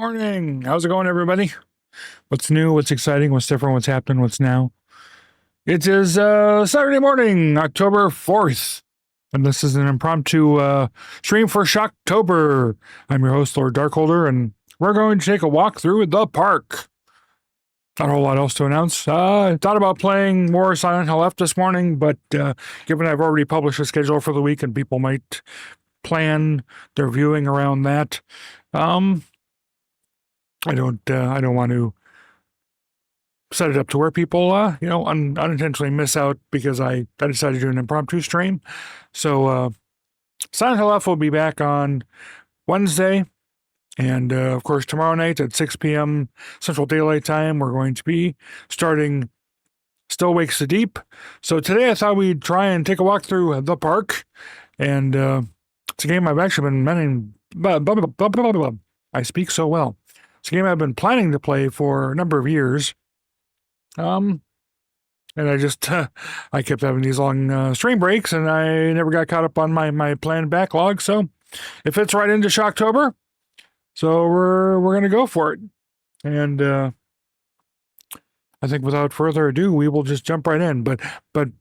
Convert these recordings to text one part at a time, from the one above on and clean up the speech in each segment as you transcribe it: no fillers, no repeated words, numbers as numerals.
Morning. How's it going, everybody? What's new? What's exciting? What's different? What's happening? What's now? It is Saturday morning, October 4th, and this is an impromptu stream for Shocktober. I'm your host, Lord Darkholder, and we're going to take a walk through the park. Not a whole lot else to announce. I thought about playing more Silent Hill F this morning, but given I've already published a schedule for the week and people might plan their viewing around that, I don't want to set it up to where people, unintentionally miss out because I decided to do an impromptu stream. So, Silent Hill F will be back on Wednesday. And, of course, tomorrow night at 6 p.m. Central Daylight Time, we're going to be starting Still Wakes the Deep. So today I thought we'd try and take a walk through the park. And it's a game I've actually been meaning... I speak so well. It's a game I've been planning to play for a number of years. And I just, I kept having these long stream breaks, and I never got caught up on my planned backlog, so it fits right into Shocktober. So we're going to go for it. And I think without further ado, we will just jump right in. But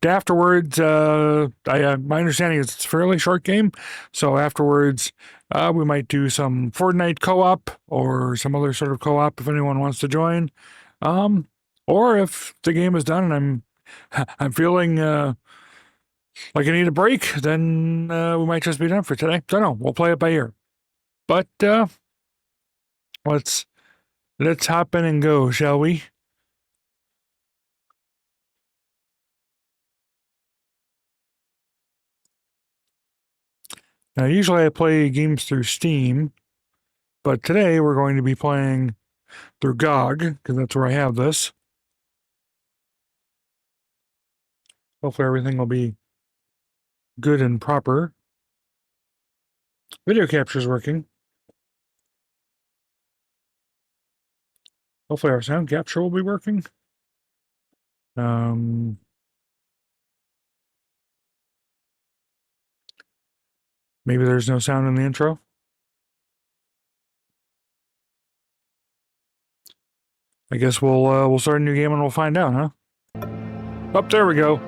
afterwards, my understanding is it's a fairly short game. So afterwards, we might do some Fortnite co-op or some other sort of co-op if anyone wants to join. Or if the game is done and I'm feeling like I need a break, then we might just be done for today. Don't know. We'll play it by ear. But let's hop in and go, shall we? Now, usually I play games through Steam, but today we're going to be playing through GOG, because that's where I have this. Hopefully everything will be good and proper. Video capture is working. Hopefully our sound capture will be working. Maybe there's no sound in the intro. I guess we'll start a new game and we'll find out, huh? Oh, there we go.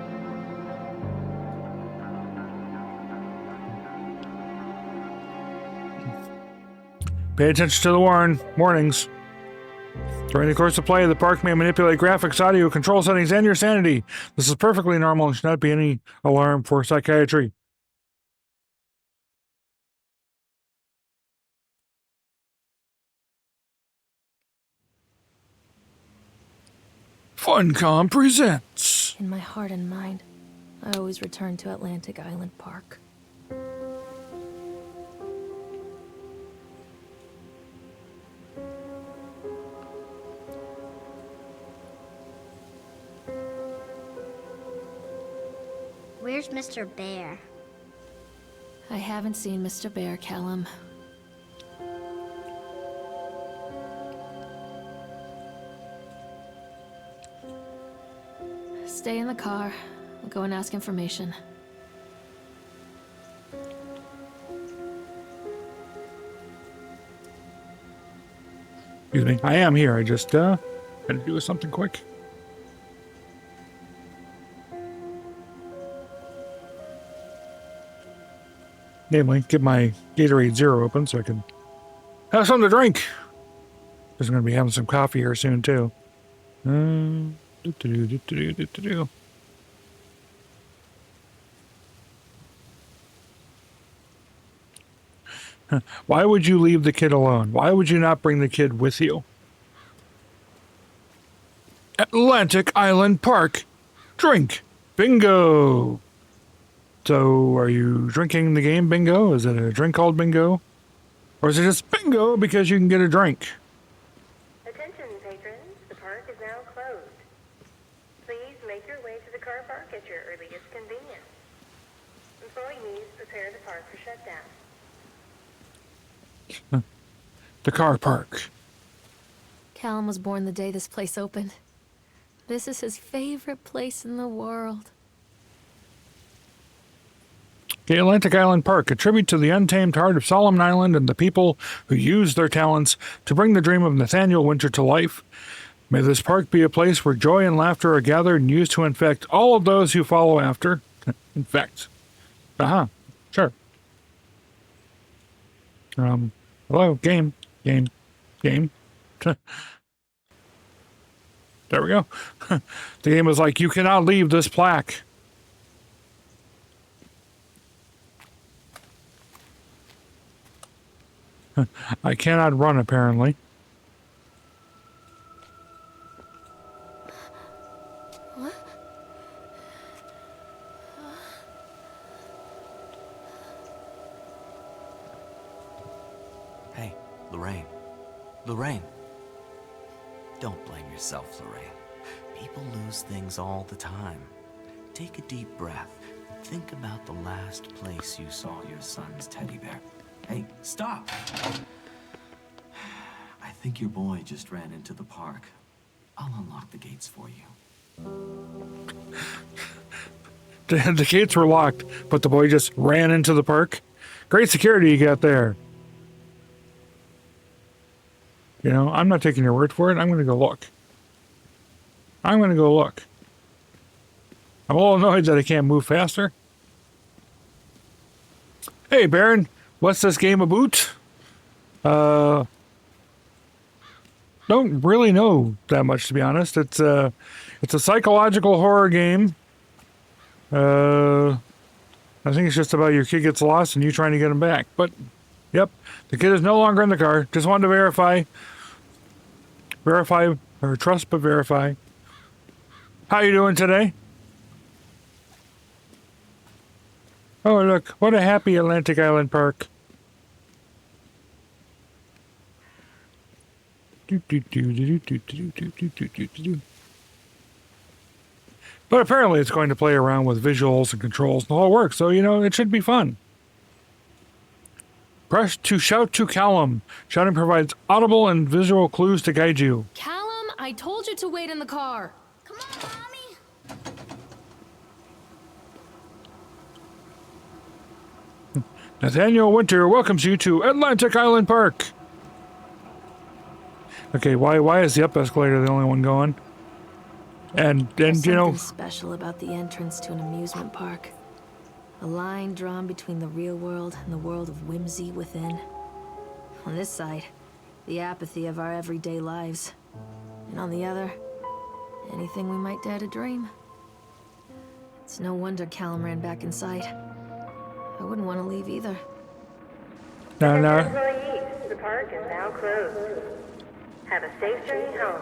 Pay attention to the warnings. During the course of play, the park may manipulate graphics, audio, control settings, and your sanity. This is perfectly normal and should not be any alarm for psychiatry. Funcom presents. In my heart and mind, I always return to Atlantic Island Park. Where's Mr. Bear? I haven't seen Mr. Bear, Callum. Stay in the car. I'll go and ask information. Excuse me. I am here. I just had to do something quick. Namely, get my Gatorade Zero open so I can have something to drink. I'm going to be having some coffee here soon, too. Why would you leave the kid alone? Why would you not bring the kid with you? Atlantic Island Park. Drink. Bingo. So, are you drinking the game Bingo? Is it a drink called Bingo? Or is it just Bingo because you can get a drink? Attention, patrons. The park is now closed. Please make your way to the car park at your earliest convenience. Employees prepare the park for shutdown. The car park. Callum was born the day this place opened. This is his favorite place in the world. The Atlantic Island Park, a tribute to the untamed heart of Solomon Island and the people who used their talents to bring the dream of Nathaniel Winter to life. May this park be a place where joy and laughter are gathered and used to infect all of those who follow after. Infect. Sure. Hello, game. There we go. The game is like, you cannot leave this plaque. I cannot run, apparently. Hey, Lorraine. Lorraine. Don't blame yourself, Lorraine. People lose things all the time. Take a deep breath and think about the last place you saw your son's teddy bear. Hey, stop! I think your boy just ran into the park. I'll unlock the gates for you. The gates were locked, but the boy just ran into the park. Great security you got there. You know, I'm not taking your word for it. I'm going to go look. I'm a little annoyed that I can't move faster. Hey, Baron. What's this game about? Don't really know that much, to be honest. It's a psychological horror game. I think it's just about your kid gets lost and you trying to get him back. But, yep, the kid is no longer in the car. Just wanted to verify, or trust but verify. How you doing today? Oh, look, what a happy Atlantic Island Park. But apparently it's going to play around with visuals and controls and the whole works, so, you know, it should be fun. Press to shout to Callum. Shouting provides audible and visual clues to guide you. Callum, I told you to wait in the car. Come on, Mommy. Nathaniel Winter welcomes you to Atlantic Island Park. Okay, why is the up escalator the only one going? And There's you know, something special about the entrance to an amusement park. A line drawn between the real world and the world of whimsy within. On this side, the apathy of our everyday lives. And on the other, anything we might dare to dream. It's no wonder Callum ran back inside. I wouldn't want to leave either. no. Employees, the park is now closed. Have a safe journey home.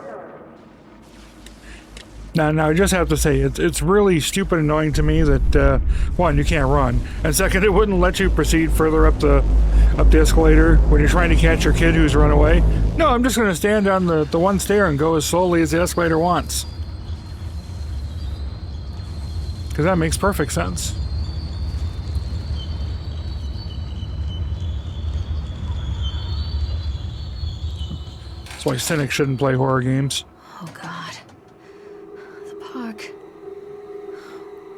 Now, I just have to say, it's really stupid annoying to me that, one, you can't run, and second, it wouldn't let you proceed further up the escalator when you're trying to catch your kid who's run away. No, I'm just going to stand on the one stair and go as slowly as the escalator wants. Because that makes perfect sense. That's why cynics shouldn't play horror games. Oh God. The park.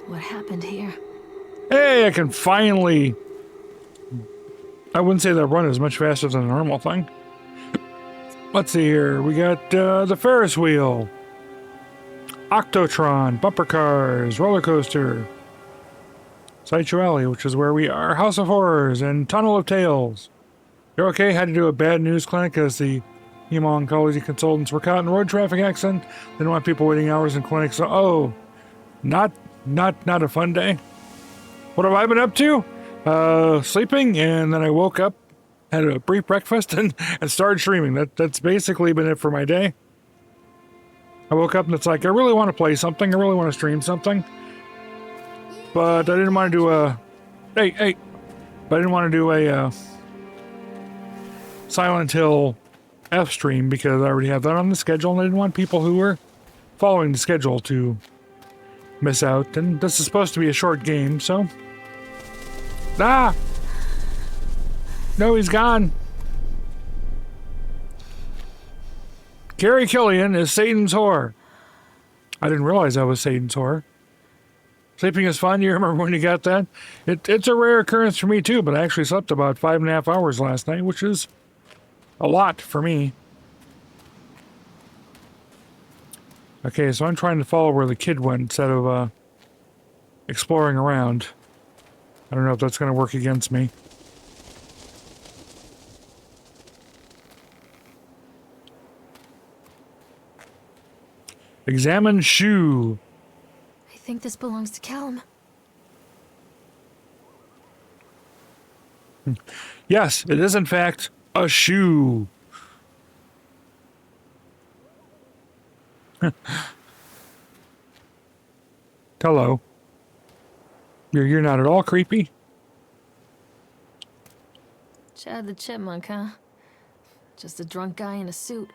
What happened here? Hey, I can finally... I wouldn't say that run is much faster than a normal thing. Let's see here. We got the Ferris Wheel, Octotron, bumper cars, roller coaster, Sideshow Alley, which is where we are, House of Horrors, and Tunnel of Tales. You're okay? Had to do a bad news clinic as the hemo-oncology consultants were caught in road traffic accident. Didn't want people waiting hours in clinics. So, oh, not a fun day. What have I been up to? Sleeping, and then I woke up, had a brief breakfast, and started streaming. That's basically been it for my day. I woke up and it's like, I really want to play something. I really want to stream something. But I didn't want to do a... But I didn't want to do a Silent Hill F stream because I already have that on the schedule, and I didn't want people who were following the schedule to miss out. And this is supposed to be a short game, so... Ah! No, he's gone. Carrie Killian is Satan's whore. I didn't realize I was Satan's whore. Sleeping is fun. You remember when you got that? It's a rare occurrence for me too, but I actually slept about 5.5 hours last night, which is a lot for me. Okay, so I'm trying to follow where the kid went instead of exploring around. I don't know if that's going to work against me. Examine shoe. I think this belongs to Callum. Yes, it is in fact a shoe. Hello. You're not at all creepy. Chad the Chipmunk, huh? Just a drunk guy in a suit.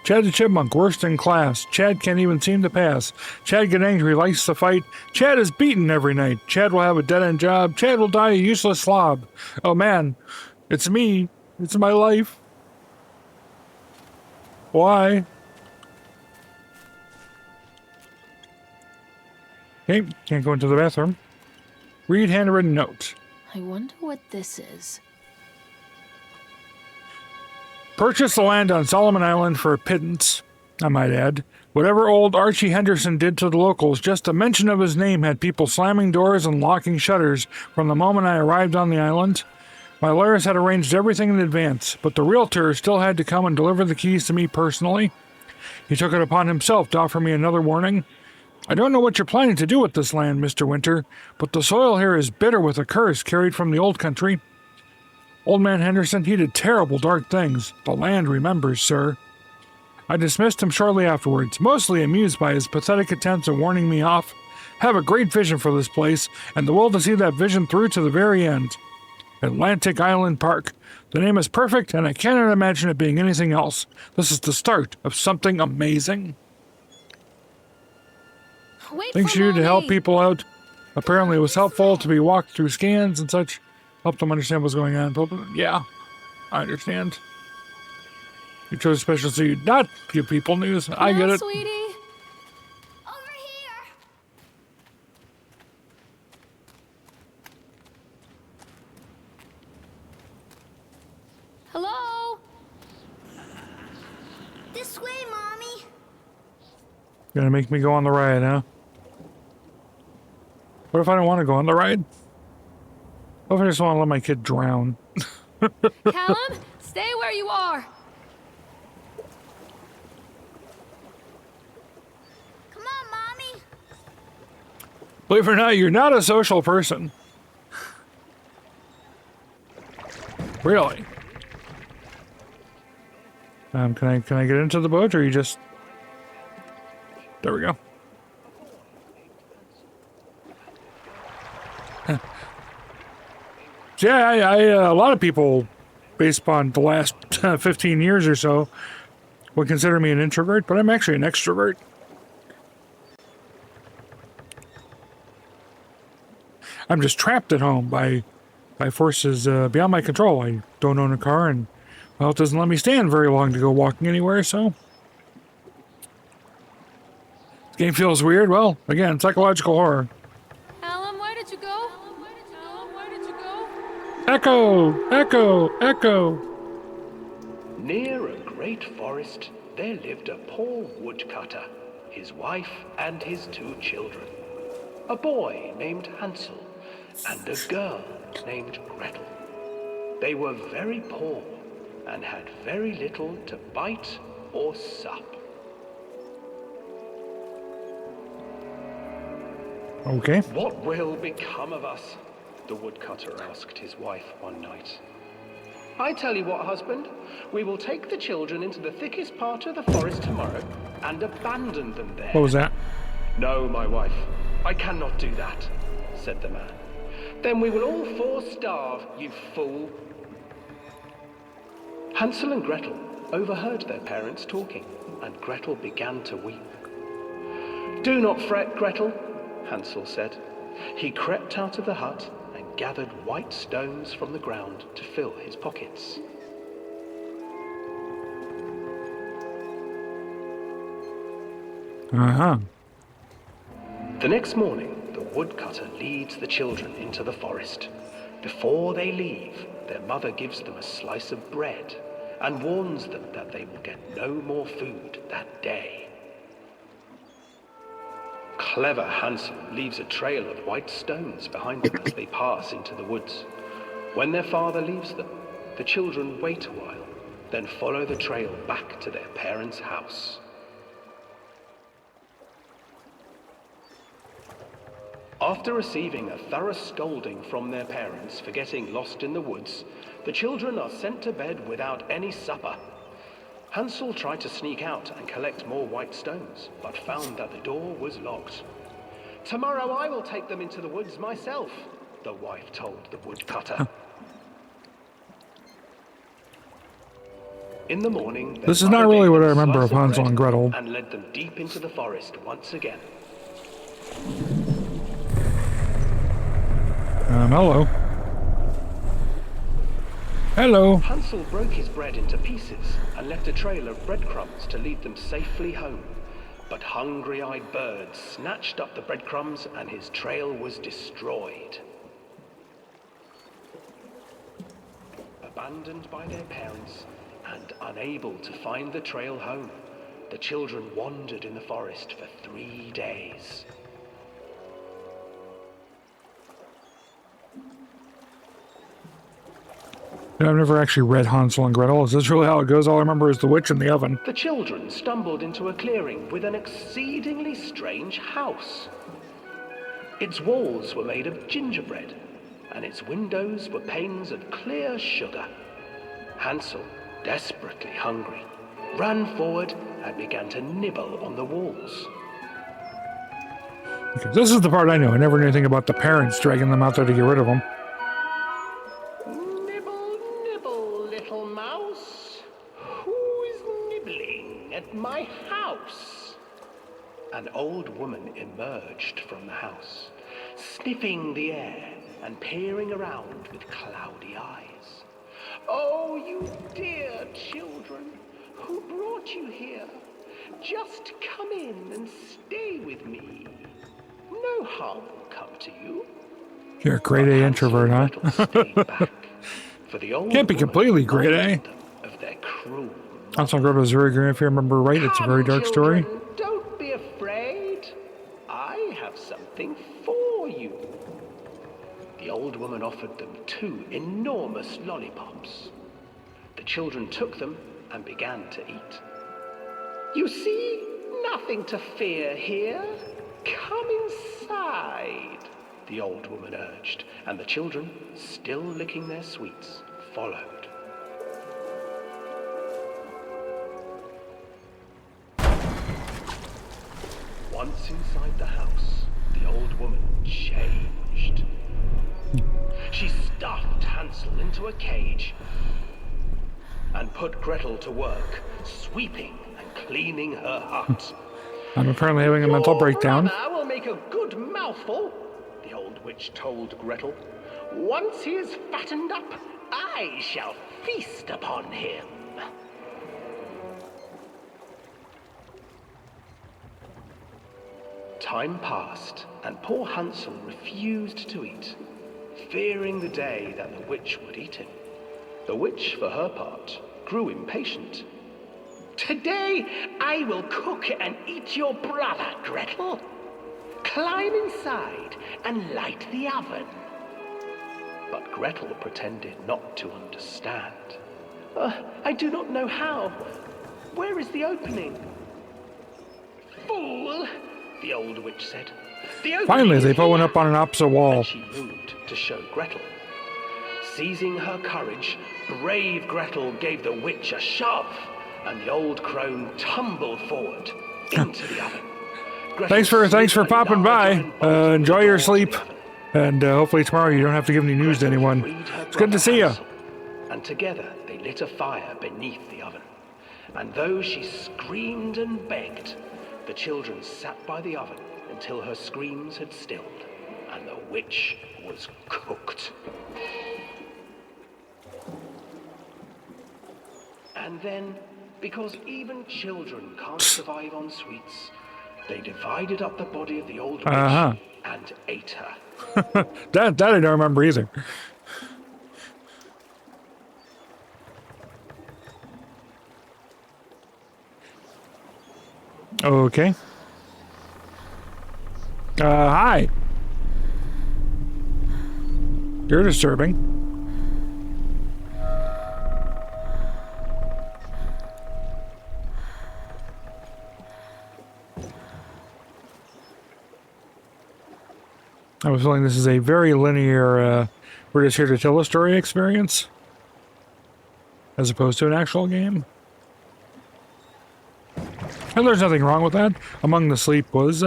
Chad the Chipmunk, worst in class. Chad can't even seem to pass. Chad get angry, likes to fight. Chad is beaten every night. Chad will have a dead-end job. Chad will die a useless slob. Oh man, it's me. It's my life. Why? Okay, can't go into the bathroom. Read handwritten note. I wonder what this is. Purchase the land on Solomon Island for a pittance, I might add. Whatever old Archie Henderson did to the locals, just a mention of his name had people slamming doors and locking shutters from the moment I arrived on the island. My lawyers had arranged everything in advance, but the realtor still had to come and deliver the keys to me personally. He took it upon himself to offer me another warning. I don't know what you're planning to do with this land, Mr. Winter, but the soil here is bitter with a curse carried from the old country. Old man Henderson, he did terrible dark things. The land remembers, sir. I dismissed him shortly afterwards, mostly amused by his pathetic attempts at warning me off. Have a great vision for this place, and the will to see that vision through to the very end. Atlantic Island Park. The name is perfect, and I cannot imagine it being anything else. This is the start of something amazing. Wait Things for you do to help Mommy. people out. Apparently it was helpful to be walked through scans and such. Help them understand what's going on. But yeah, I understand. You chose special so you not give people news. I get No, it. sweetie. Over here! Hello? This way, Mommy! Gonna make me go on the ride, huh? What if I don't want to go on the ride? What if I just want to let my kid drown? Callum, stay where you are. Come on, Mommy! Believe it or not, you're not a social person. Really? Can I get into the boat, or you just... There we go. So yeah, a lot of people, based upon the last 15 years or so, would consider me an introvert, but I'm actually an extrovert. I'm just trapped at home by forces beyond my control. I don't own a car, and well, it doesn't let me stand very long to go walking anywhere, so... This game feels weird. Well, again, psychological horror. Callum, where did you go? Callum, where did you go? Echo! Echo! Echo! Near a great forest, there lived a poor woodcutter, his wife and his 2 children. A boy named Hansel and a girl named Gretel. They were very poor and had very little to bite or sup. Okay. What will become of us? The woodcutter asked his wife one night. I tell you what, husband, we will take the children into the thickest part of the forest tomorrow and abandon them there. What was that? No, my wife, I cannot do that, said the man. Then we will all 4 starve, you fool. Hansel and Gretel overheard their parents talking, and Gretel began to weep. Do not fret, Gretel, Hansel said. He crept out of the hut and gathered white stones from the ground to fill his pockets. Uh-huh. The next morning, the woodcutter leads the children into the forest. Before they leave, their mother gives them a slice of bread and warns them that they will get no more food that day. Clever Hansel leaves a trail of white stones behind them as they pass into the woods. When their father leaves them, the children wait a while, then follow the trail back to their parents' house. After receiving a thorough scolding from their parents for getting lost in the woods, the children are sent to bed without any supper. Hansel tried to sneak out and collect more white stones, but found that the door was locked. "Tomorrow I will take them into the woods myself," the wife told the woodcutter. In the morning, their This is not mother really gave what them I a remember slice of Hansel bread and Gretel. and led them deep into the forest once again. Hello. Hello. Hansel broke his bread into pieces and left a trail of breadcrumbs to lead them safely home. But hungry-eyed birds snatched up the breadcrumbs and his trail was destroyed. Abandoned by their parents and unable to find the trail home, the children wandered in the forest for 3 days. I've never actually read Hansel and Gretel. Is this really how it goes? All I remember is the witch in the oven. The children stumbled into a clearing with an exceedingly strange house. Its walls were made of gingerbread, and its windows were panes of clear sugar. Hansel, desperately hungry, ran forward and began to nibble on the walls. Okay, this is the part I know. I never knew anything about the parents dragging them out there to get rid of them. Nibble, nibble, little mouse. Who is nibbling at my house? An old woman emerged from the house, sniffing the air and peering around with cloudy eyes. "Oh, you dear children, who brought you here? Just come in and stay with me. No harm will come to you." You're a grade A introvert, huh? Stayed back, for the old Can't be woman completely grade A. reminded them of their cruel Hansel and Gretel is very green, if I remember right. It's a very dark story. Children, don't be afraid. I have something for you. The old woman offered them 2 enormous lollipops. The children took them and began to eat. "You see, nothing to fear here. Come inside," the old woman urged, and the children, still licking their sweets, followed. Once inside the house, the old woman changed. She stuffed Hansel into a cage and put Gretel to work, sweeping and cleaning her hut. I'm apparently having a mental breakdown. "Your brother will make a good mouthful," the old witch told Gretel. "Once he is fattened up, I shall feast upon him." Time passed, and poor Hansel refused to eat, fearing the day that the witch would eat him. The witch, for her part, grew impatient. "Today I will cook and eat your brother, Gretel. Climb inside and light the oven." But Gretel pretended not to understand. I do not know how. Where is the opening?" "Fool," the old witch said. "The opening Finally, is they put one here." up on an opposite wall. And she moved to show Gretel. Seizing her courage, brave Gretel gave the witch a shove, and the old crone tumbled forward into the oven. Thanks for popping by. Enjoy your sleep. And hopefully tomorrow you don't have to give any news to anyone. It's good to see you. And together they lit a fire beneath the oven. And though she screamed and begged, the children sat by the oven until her screams had stilled, and the witch was cooked. And then, because even children can't survive on sweets, They divided up the body of the old witch Uh-huh. and ate her. That I don't remember either. Okay. Hi. You're disturbing. I was feeling this is a very linear, we're just here to tell a story experience, as opposed to an actual game. And there's nothing wrong with that. Among the Sleep was,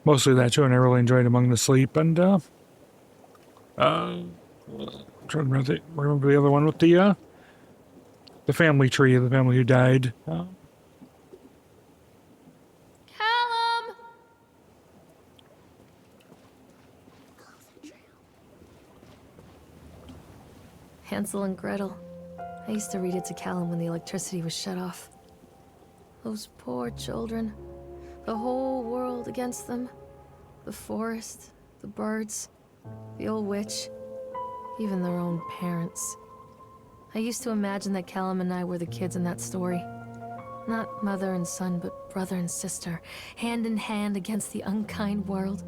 mostly that too, and I really enjoyed Among the Sleep, and, I'm trying to remember the other one with the family tree, the family who died. Callum! Hansel and Gretel. I used to read it to Callum when the electricity was shut off. Those poor children. The whole world against them. The forest, the birds, the old witch, even their own parents. I used to imagine that Callum and I were the kids in that story. Not mother and son, but brother and sister, hand in hand against the unkind world.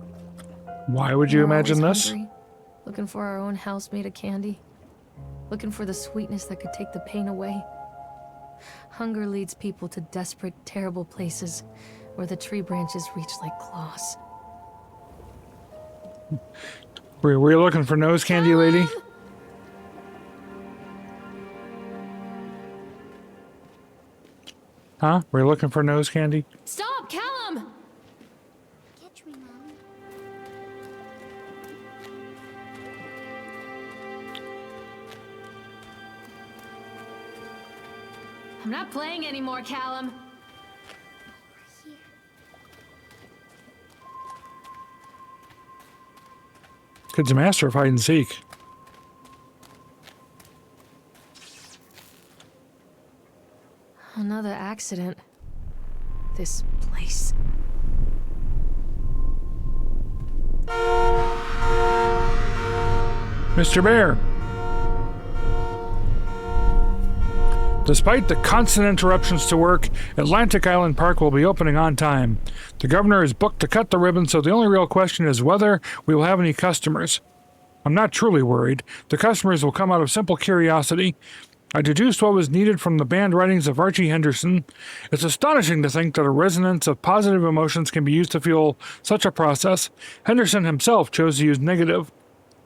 Why would you We were imagine always this? hungry, looking for our own house made of candy. Looking for the sweetness that could take the pain away. Hunger leads people to desperate, terrible places where the tree branches reach like claws. Were you looking for nose candy, lady? Huh? Were you looking for nose candy? Stop, Callum! Catch me, Mom. I'm not playing anymore, Callum. Here. Kid's a master of hide and seek. Another accident. This place. Mr. Bear. Despite the constant interruptions to work, Atlantic Island Park will be opening on time. The governor is booked to cut the ribbon, so the only real question is whether we will have any customers. I'm not truly worried. The customers will come out of simple curiosity. I deduced what was needed from the banned writings of Archie Henderson. It's astonishing to think that a resonance of positive emotions can be used to fuel such a process. Henderson himself chose to use negative,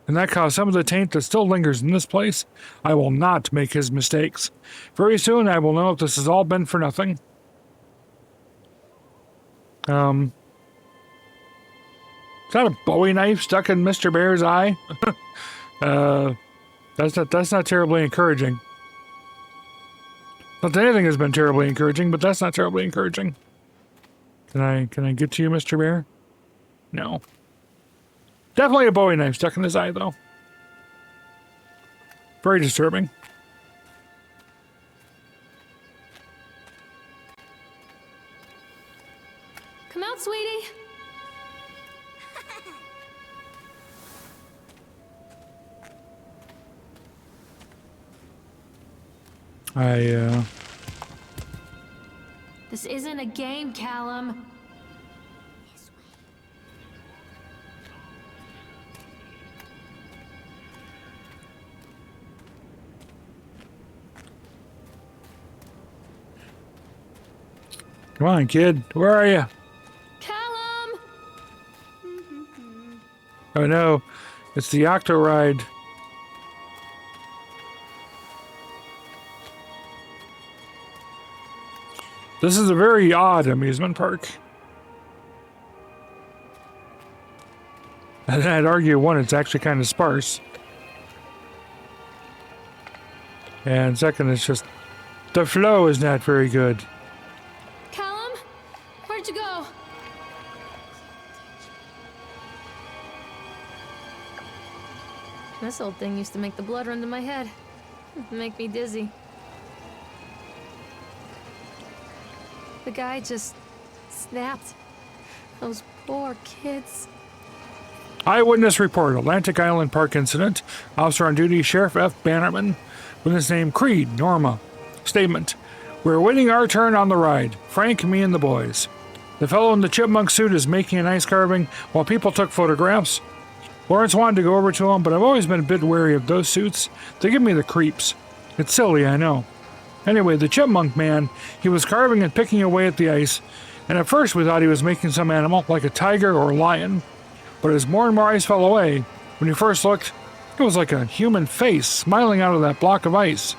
and that caused some of the taint that still lingers in this place. I will not make his mistakes. Very soon I will know if this has all been for nothing. Is that a Bowie knife stuck in Mr. Bear's eye? That's not terribly encouraging. Not that anything has been terribly encouraging, but that's not terribly encouraging. Can I get to you, Mr. Bear? No. Definitely a Bowie knife stuck in his eye, though. Very disturbing. Come out, sweetie. This isn't a game, Callum. This way. Come on, kid. Where are you? Callum! Oh no, it's the Octo Ride. This is a very odd amusement park. And I'd argue, one, it's actually kind of sparse. And second, it's just, the flow is not very good. Callum? Where'd you go? This old thing used to make the blood run to my head. Make me dizzy. The guy just snapped. Those poor kids. Eyewitness report, Atlantic Island Park incident. Officer on duty, Sheriff F. Bannerman. Witness name, Creed, Norma. Statement. We're waiting our turn on the ride. Frank, me, and the boys. The fellow in the chipmunk suit is making an ice carving while people took photographs. Lawrence wanted to go over to him, but I've always been a bit wary of those suits. They give me the creeps. It's silly, I know. Anyway, the chipmunk man, he was carving and picking away at the ice, and at first we thought he was making some animal, like a tiger or a lion. But as more and more ice fell away, when you first looked, it was like a human face smiling out of that block of ice.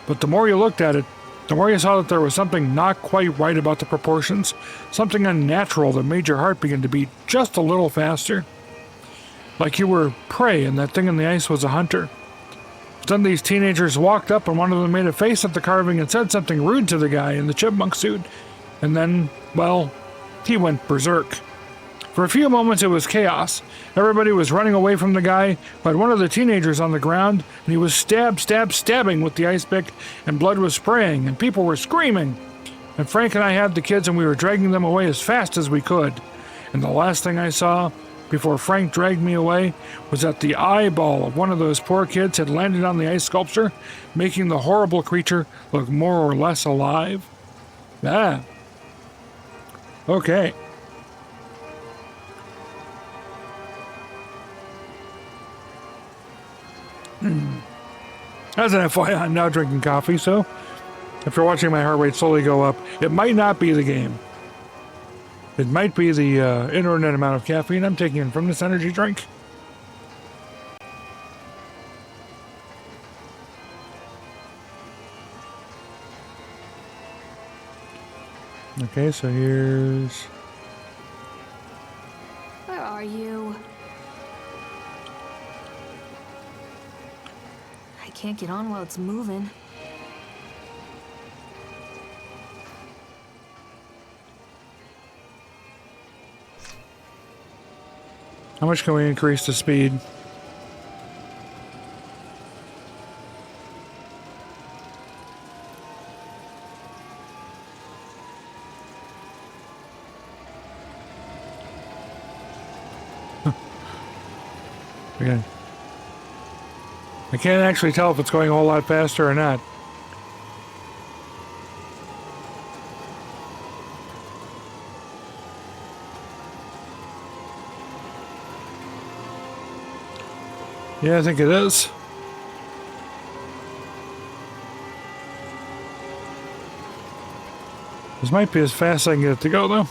But the more you looked at it, the more you saw that there was something not quite right about the proportions, something unnatural that made your heart begin to beat just a little faster. Like you were prey and that thing in the ice was a hunter. Then these teenagers walked up and one of them made a face at the carving and said something rude to the guy in the chipmunk suit. And then, well, he went berserk. For a few moments it was chaos. Everybody was running away from the guy, who had one of the teenagers on the ground, and he was stabbing with the ice pick, and blood was spraying, and people were screaming. And Frank and I had the kids, and we were dragging them away as fast as we could. And the last thing I saw, before Frank dragged me away, was that the eyeball of one of those poor kids had landed on the ice sculpture, making the horrible creature look more or less alive. Ah. Okay. As an FYI, I'm now drinking coffee, so if you're watching my heart rate slowly go up, it might not be the game. It might be the inordinate amount of caffeine I'm taking in from this energy drink. Okay, so here's... Where are you? I can't get on while it's moving. How much can we increase the speed? Again. I can't actually tell if it's going a whole lot faster or not. Yeah, I think it is. This might be as fast as I can get it to go, though.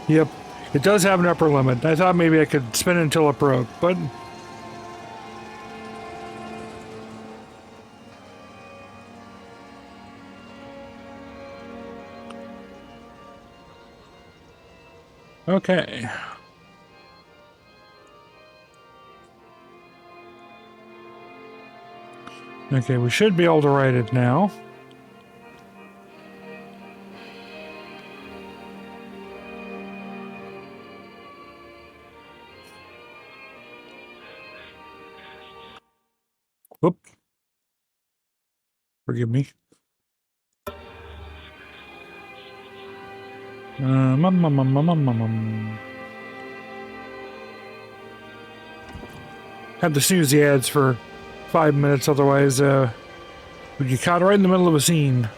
Yep, it does have an upper limit. I thought maybe I could spin it until it broke, but... Okay. Okay, we should be able to write it now. Whoop. Forgive me. Had to snooze the ads for 5 minutes, otherwise we'd get caught right in the middle of a scene.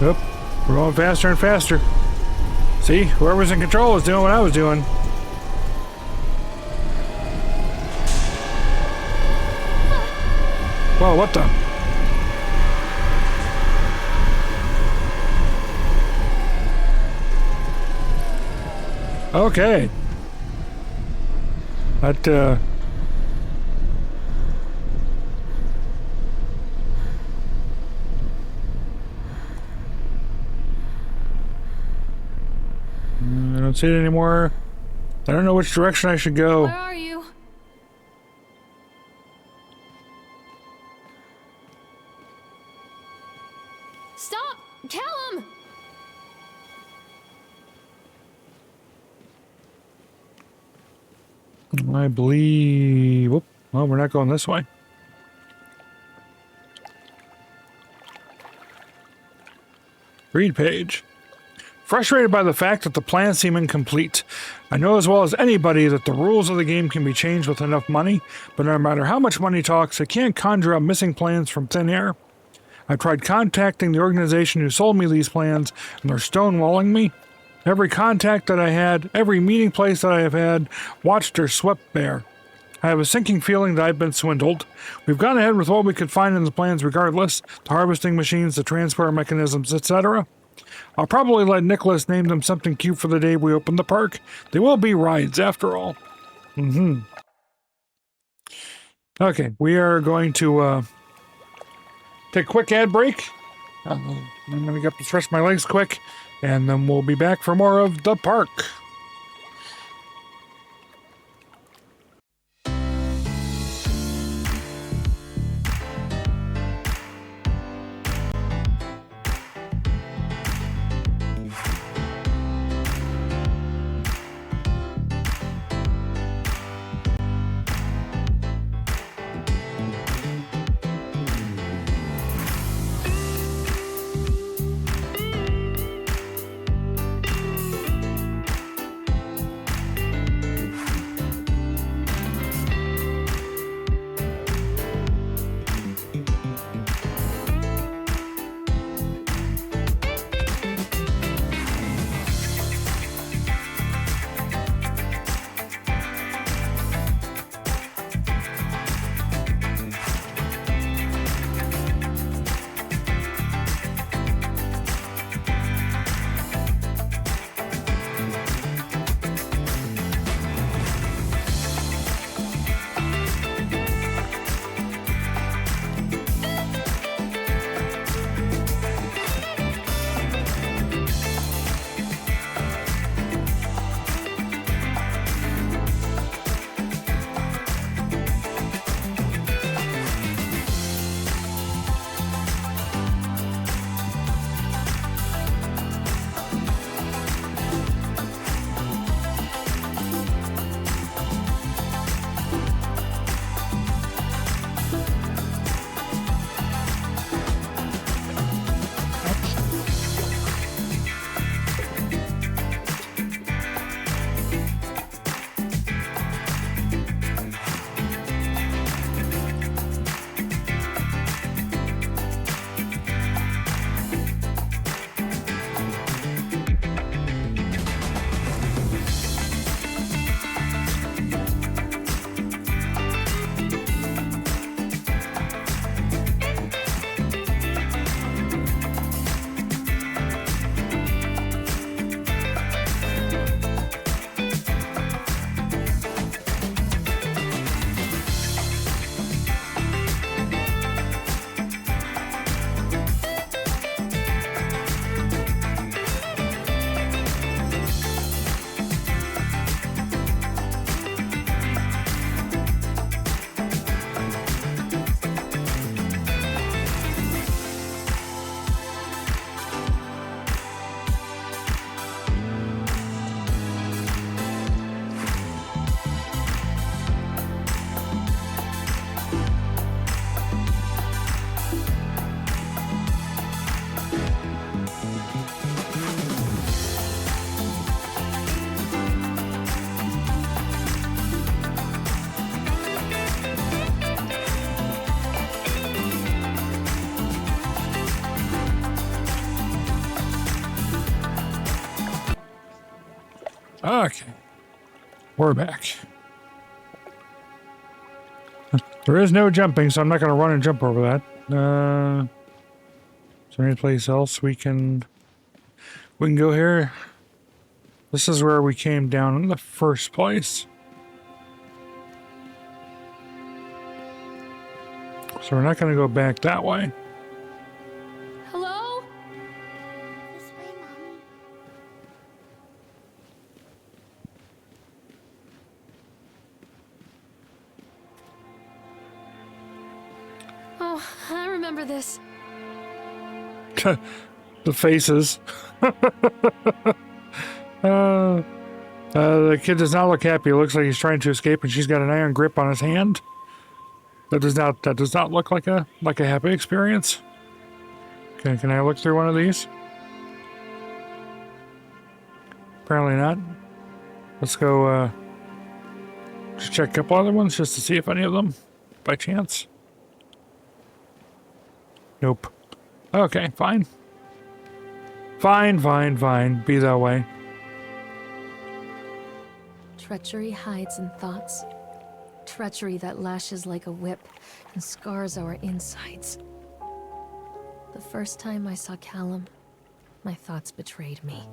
Yep, we're going faster and faster. See, whoever's in control is doing what I was doing. Whoa, what the? Okay. That, I don't see it anymore. I don't know which direction I should go. Where are you? I believe... Whoop, well, we're not going this way. Read page. Frustrated by the fact that the plans seem incomplete. I know as well as anybody that the rules of the game can be changed with enough money, but no matter how much money talks, it can't conjure up missing plans from thin air. I've tried contacting the organization who sold me these plans, and they're stonewalling me. Every contact that I had, every meeting place that I have had, watched or swept bare. I have a sinking feeling that I've been swindled. We've gone ahead with what we could find in the plans regardless, the harvesting machines, the transport mechanisms, etc. I'll probably let Nicholas name them something cute for the day we open the park. They will be rides after all. Okay, we are going to take a quick ad break. I'm going to get up to stretch my legs quick, and then we'll be back for more of the park. Okay. We're back. There is no jumping, so I'm not going to run and jump over that. Is there any place else we can go here? This is where we came down in the first place. So we're not going to go back that way. Hello? This way, Mommy. Oh, I remember this. The faces. The kid does not look happy. It looks like he's trying to escape, and she's got an iron grip on his hand. That does not look like a happy experience. Okay, can I look through one of these? Apparently not. Let's go just check a couple other ones just to see if any of them, by chance. Nope. Okay, fine. Fine. Be that way. Treachery hides in thoughts. Treachery that lashes like a whip and scars our insides. The first time I saw Callum, my thoughts betrayed me.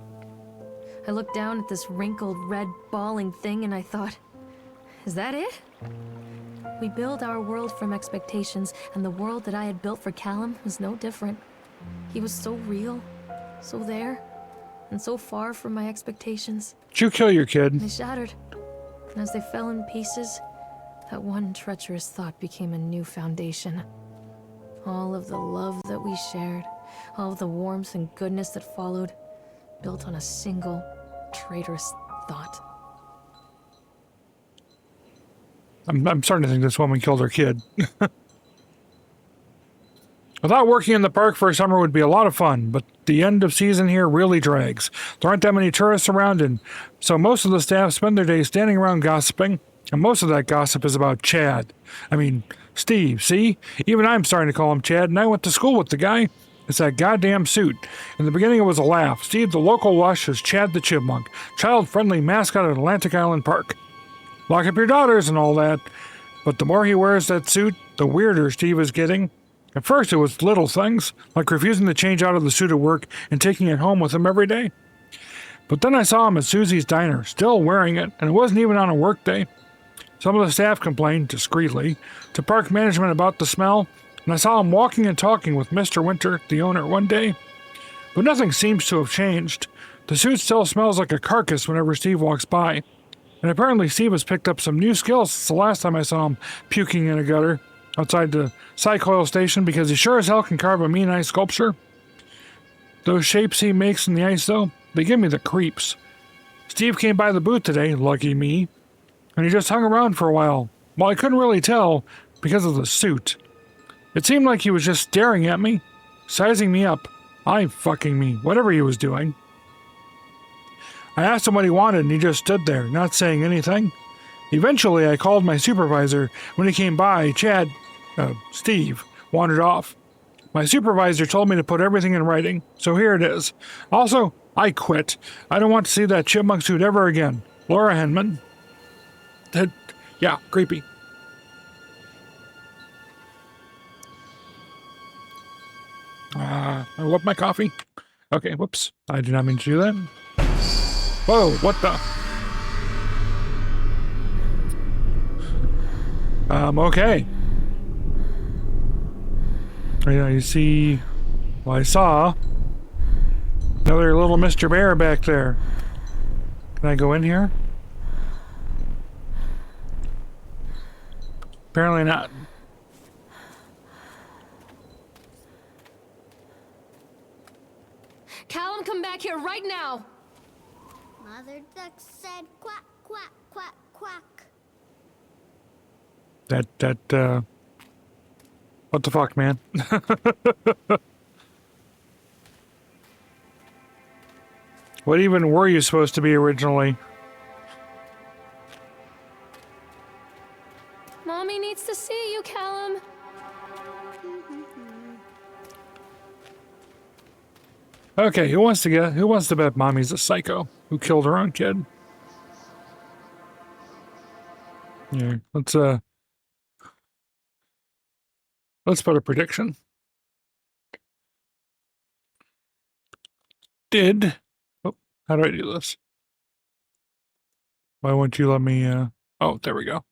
I looked down at this wrinkled, red, bawling thing and I thought, is that it? We build our world from expectations, and the world that I had built for Callum was no different. He was so real, so there, and so far from my expectations. Did you kill your kid? They shattered, and as they fell in pieces, that one treacherous thought became a new foundation. All of the love that we shared, all of the warmth and goodness that followed, built on a single, traitorous thought. I'm starting to think this woman killed her kid. I thought working in the park for a summer would be a lot of fun, but the end of season here really drags. There aren't that many tourists around, and so most of the staff spend their days standing around gossiping, and most of that gossip is about Chad. I mean, Steve, see? Even I'm starting to call him Chad, and I went to school with the guy. It's that goddamn suit. In the beginning it was a laugh. Steve, the local lush, is Chad the Chipmunk, child-friendly mascot at Atlantic Island Park. Lock up your daughters and all that. But the more he wears that suit, the weirder Steve is getting. At first it was little things, like refusing to change out of the suit at work and taking it home with him every day. But then I saw him at Susie's Diner, still wearing it, and it wasn't even on a work day. Some of the staff complained, discreetly, to park management about the smell, and I saw him walking and talking with Mr. Winter, the owner, one day. But nothing seems to have changed. The suit still smells like a carcass whenever Steve walks by. And apparently Steve has picked up some new skills since the last time I saw him puking in a gutter outside the Cycle Oil station, because he sure as hell can carve a mean ice sculpture. Those shapes he makes in the ice, though, they give me the creeps. Steve came by the booth today, lucky me, and he just hung around for a while. Well, I couldn't really tell because of the suit. It seemed like he was just staring at me, sizing me up, eye-fucking me, whatever he was doing. I asked him what he wanted, and he just stood there, not saying anything. Eventually, I called my supervisor. When he came by, Steve, wandered off. My supervisor told me to put everything in writing, so here it is. Also, I quit. I don't want to see that chipmunk suit ever again. Laura Henman. Yeah, creepy. I love my coffee. Okay, whoops. I did not mean to do that. Whoa, what the? Okay. You see, well, I saw another little Mr. Bear back there. Can I go in here? Apparently not. Callum, come back here right now! Mother duck said quack, quack, quack, quack. What the fuck, man? What even were you supposed to be originally? Mommy needs to see you, Callum. Okay, who wants to bet Mommy's a psycho who killed her own kid? Yeah, let's put a prediction. How do I do this? Why won't you let me, oh, there we go.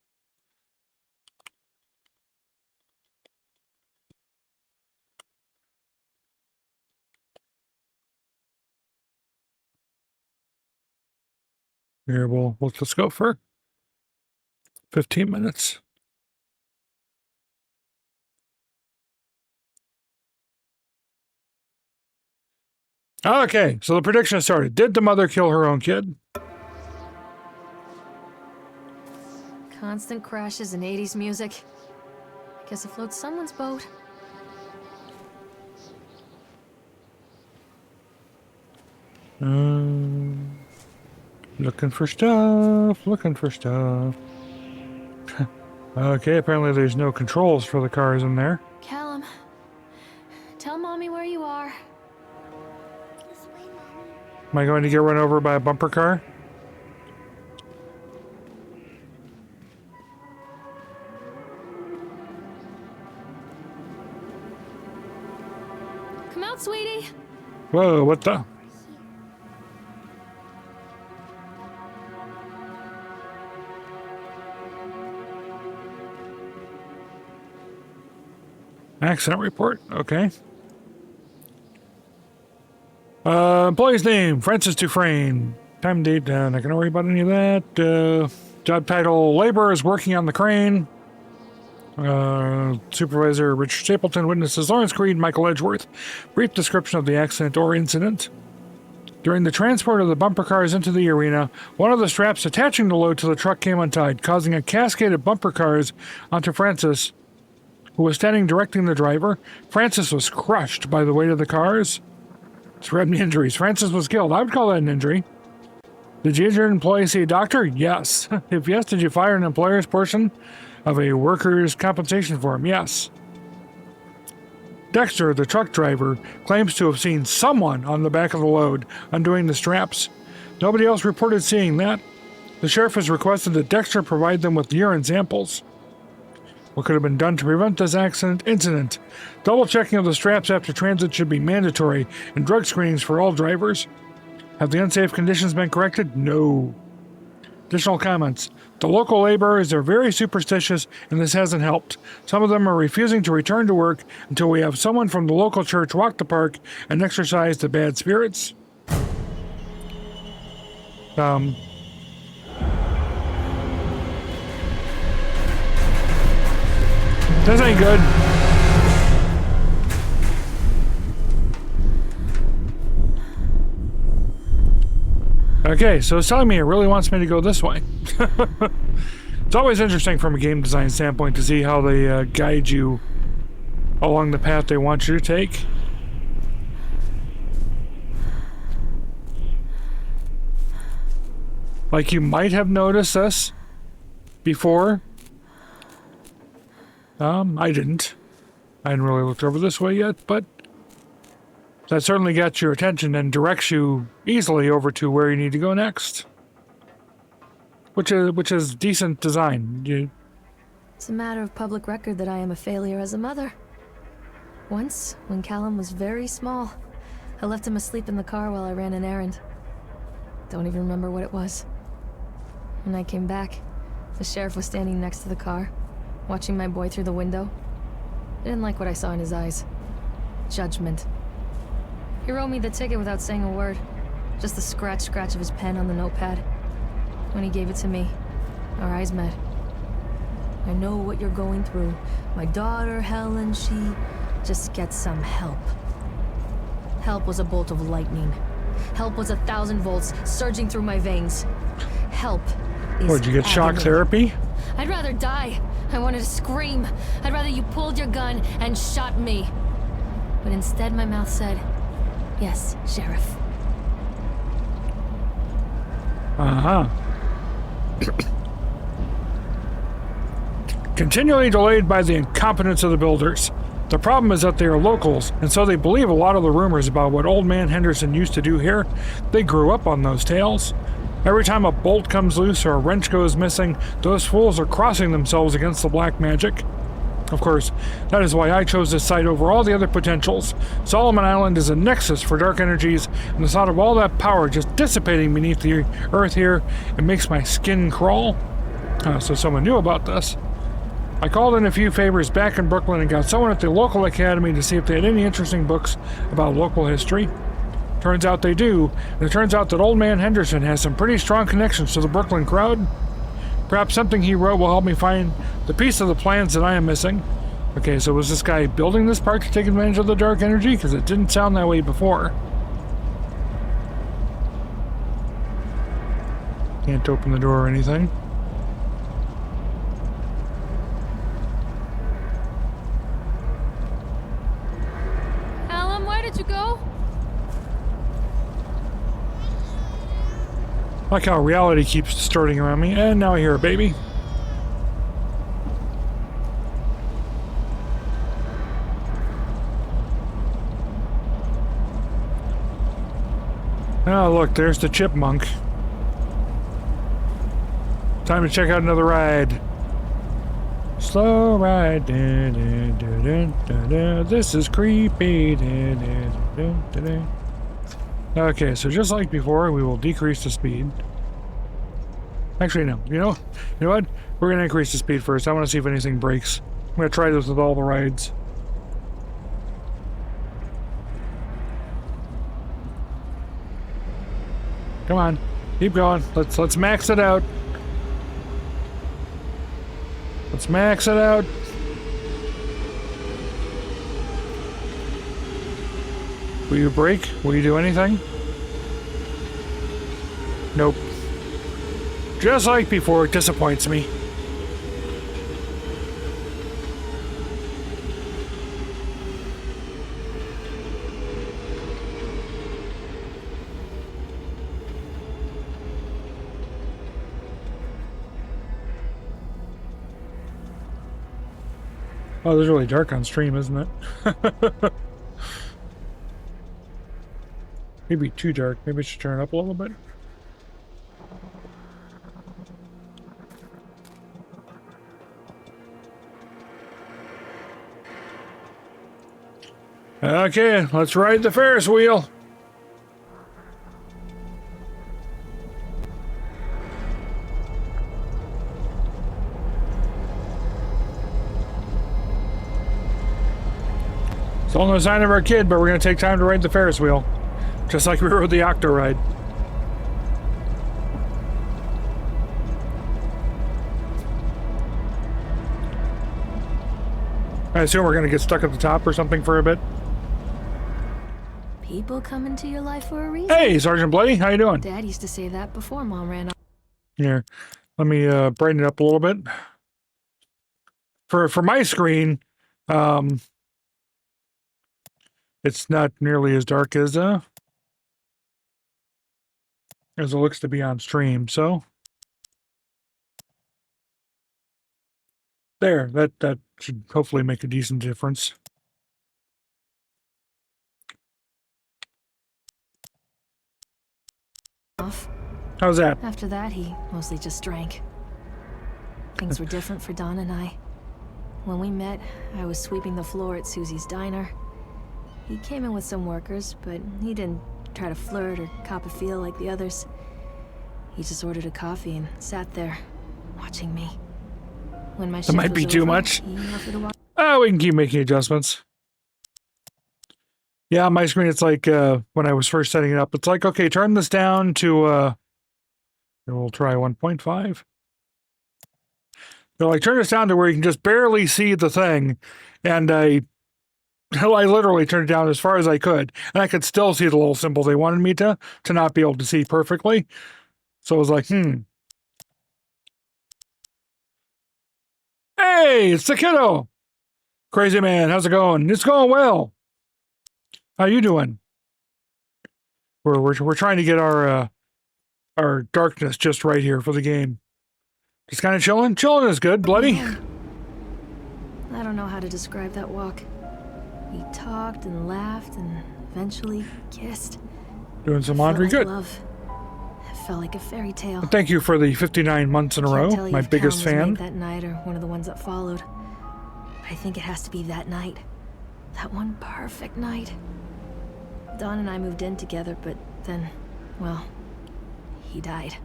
Here, we'll just go for 15 minutes. Okay, so the prediction has started. Did the mother kill her own kid? Constant crashes and 80s music. I guess it floats someone's boat. Looking for stuff, looking for stuff. Okay, apparently there's no controls for the cars in there. Callum, tell Mommy where you are. This way, Mommy. Am I going to get run over by a bumper car? Come out, sweetie. Whoa, what the? Accident report, okay. Employee's name, Francis Dufresne. Time, date, not gonna worry about any of that. Job title, laborers working on the crane. Supervisor, Richard Stapleton. Witnesses, Lawrence Creed, Michael Edgeworth. Brief description of the accident or incident. During the transport of the bumper cars into the arena, one of the straps attaching the load to the truck came untied, causing a cascade of bumper cars onto Francis, who was standing directing the driver. Francis was crushed by the weight of the cars. Threatened injuries. Francis was killed. I would call that an injury. Did the injured employee see a doctor? Yes. If yes, did you fire an employer's portion of a worker's compensation for him? Yes. Dexter, the truck driver, claims to have seen someone on the back of the load undoing the straps. Nobody else reported seeing that. The sheriff has requested that Dexter provide them with urine samples. What could have been done to prevent this incident? Double checking of the straps after transit should be mandatory, and drug screenings for all drivers. Have the unsafe conditions been corrected? No. Additional comments. The local laborers are very superstitious, and this hasn't helped. Some of them are refusing to return to work until we have someone from the local church walk the park and exorcise the bad spirits. This ain't good. Okay, so it's telling me it really wants me to go this way. It's always interesting from a game design standpoint to see how they guide you along the path they want you to take. Like, you might have noticed this before. I didn't. I hadn't really looked over this way yet, but that certainly got your attention and directs you easily over to where you need to go next. Which is decent design. It's a matter of public record that I am a failure as a mother. Once, when Callum was very small, I left him asleep in the car while I ran an errand. Don't even remember what it was. When I came back, the sheriff was standing next to the car, watching my boy through the window. I didn't like what I saw in his eyes. Judgment. He wrote me the ticket without saying a word. Just the scratch of his pen on the notepad. When he gave it to me, our eyes met. I know what you're going through. My daughter, Helen, she just gets some help. Help was a bolt of lightning. Help was 1,000 volts surging through my veins. Help is Did you get shock agony. therapy? I'd rather die. I wanted to scream. I'd rather you pulled your gun and shot me. But instead my mouth said, "Yes, Sheriff." Uh-huh. Continually delayed by the incompetence of the builders. The problem is that they are locals, and so they believe a lot of the rumors about what Old Man Henderson used to do here. They grew up on those tales. Every time a bolt comes loose or a wrench goes missing, those fools are crossing themselves against the black magic. Of course, that is why I chose this site over all the other potentials. Solomon Island is a nexus for dark energies, and the thought of all that power just dissipating beneath the earth here, it makes my skin crawl. So someone knew about this. I called in a few favors back in Brooklyn and got someone at the local academy to see if they had any interesting books about local history. Turns out they do, and it turns out that Old Man Henderson has some pretty strong connections to the Brooklyn crowd. Perhaps something he wrote will help me find the piece of the plans that I am missing. Okay, so was this guy building this park to take advantage of the dark energy? Because it didn't sound that way before. Can't open the door or anything. Like how reality keeps distorting around me, and now I hear a baby. Oh, look, there's the chipmunk. Time to check out another ride. Slow ride. This is creepy. Okay, so just like before, we will decrease the speed. Actually, no. You know what? We're gonna increase the speed first. I want to see if anything breaks. I'm gonna try this with all the rides. Come on, keep going. Let's max it out. Let's max it out. Will you brake? Will you do anything? Nope. Just like before, it disappoints me. Oh, it's really dark on stream, isn't it? Maybe too dark. Maybe I should turn it up a little bit. Okay, let's ride the Ferris wheel. Still no sign of our kid, but we're going to take time to ride the Ferris wheel. Just like we rode the Octo Ride. I assume we're going to get stuck at the top or something for a bit. People come into your life for a reason. Hey, Sergeant Bloody, how you doing? Dad used to say that before Mom ran off. Here, let me brighten it up a little bit. For my screen, it's not nearly as dark as it looks to be on stream. So there, that should hopefully make a decent difference. How's that? After that, he mostly just drank. Things were different for Don and I. When we met, I was sweeping the floor at Susie's diner. He came in with some workers, but he didn't try to flirt or cop a feel like the others. He just ordered a coffee and sat there, watching me. When my shift might was be too over, much. he offered to walk. Oh, we can keep making adjustments. Yeah, on my screen, it's like when I was first setting it up, it's like, okay, turn this down to, we'll try 1.5. They're like, turn this down to where you can just barely see the thing. And I literally turned it down as far as I could. And I could still see the little symbol they wanted me to not be able to see perfectly. So I was like, Hey, it's the kiddo. Crazy man, how's it going? It's going well. How you doing? We're trying to get our darkness just right here for the game. Just kind of chilling. Chilling is good, Bloody. I don't know how to describe that walk. We talked and laughed and eventually kissed. Doing some laundry. Felt like Good. love. It felt like a fairy tale. And thank you for the 59 months in a row. My biggest fan. That night or one of the ones that followed. But I think it has to be that night. That one perfect night. Don and I moved in together, but then, well, he died.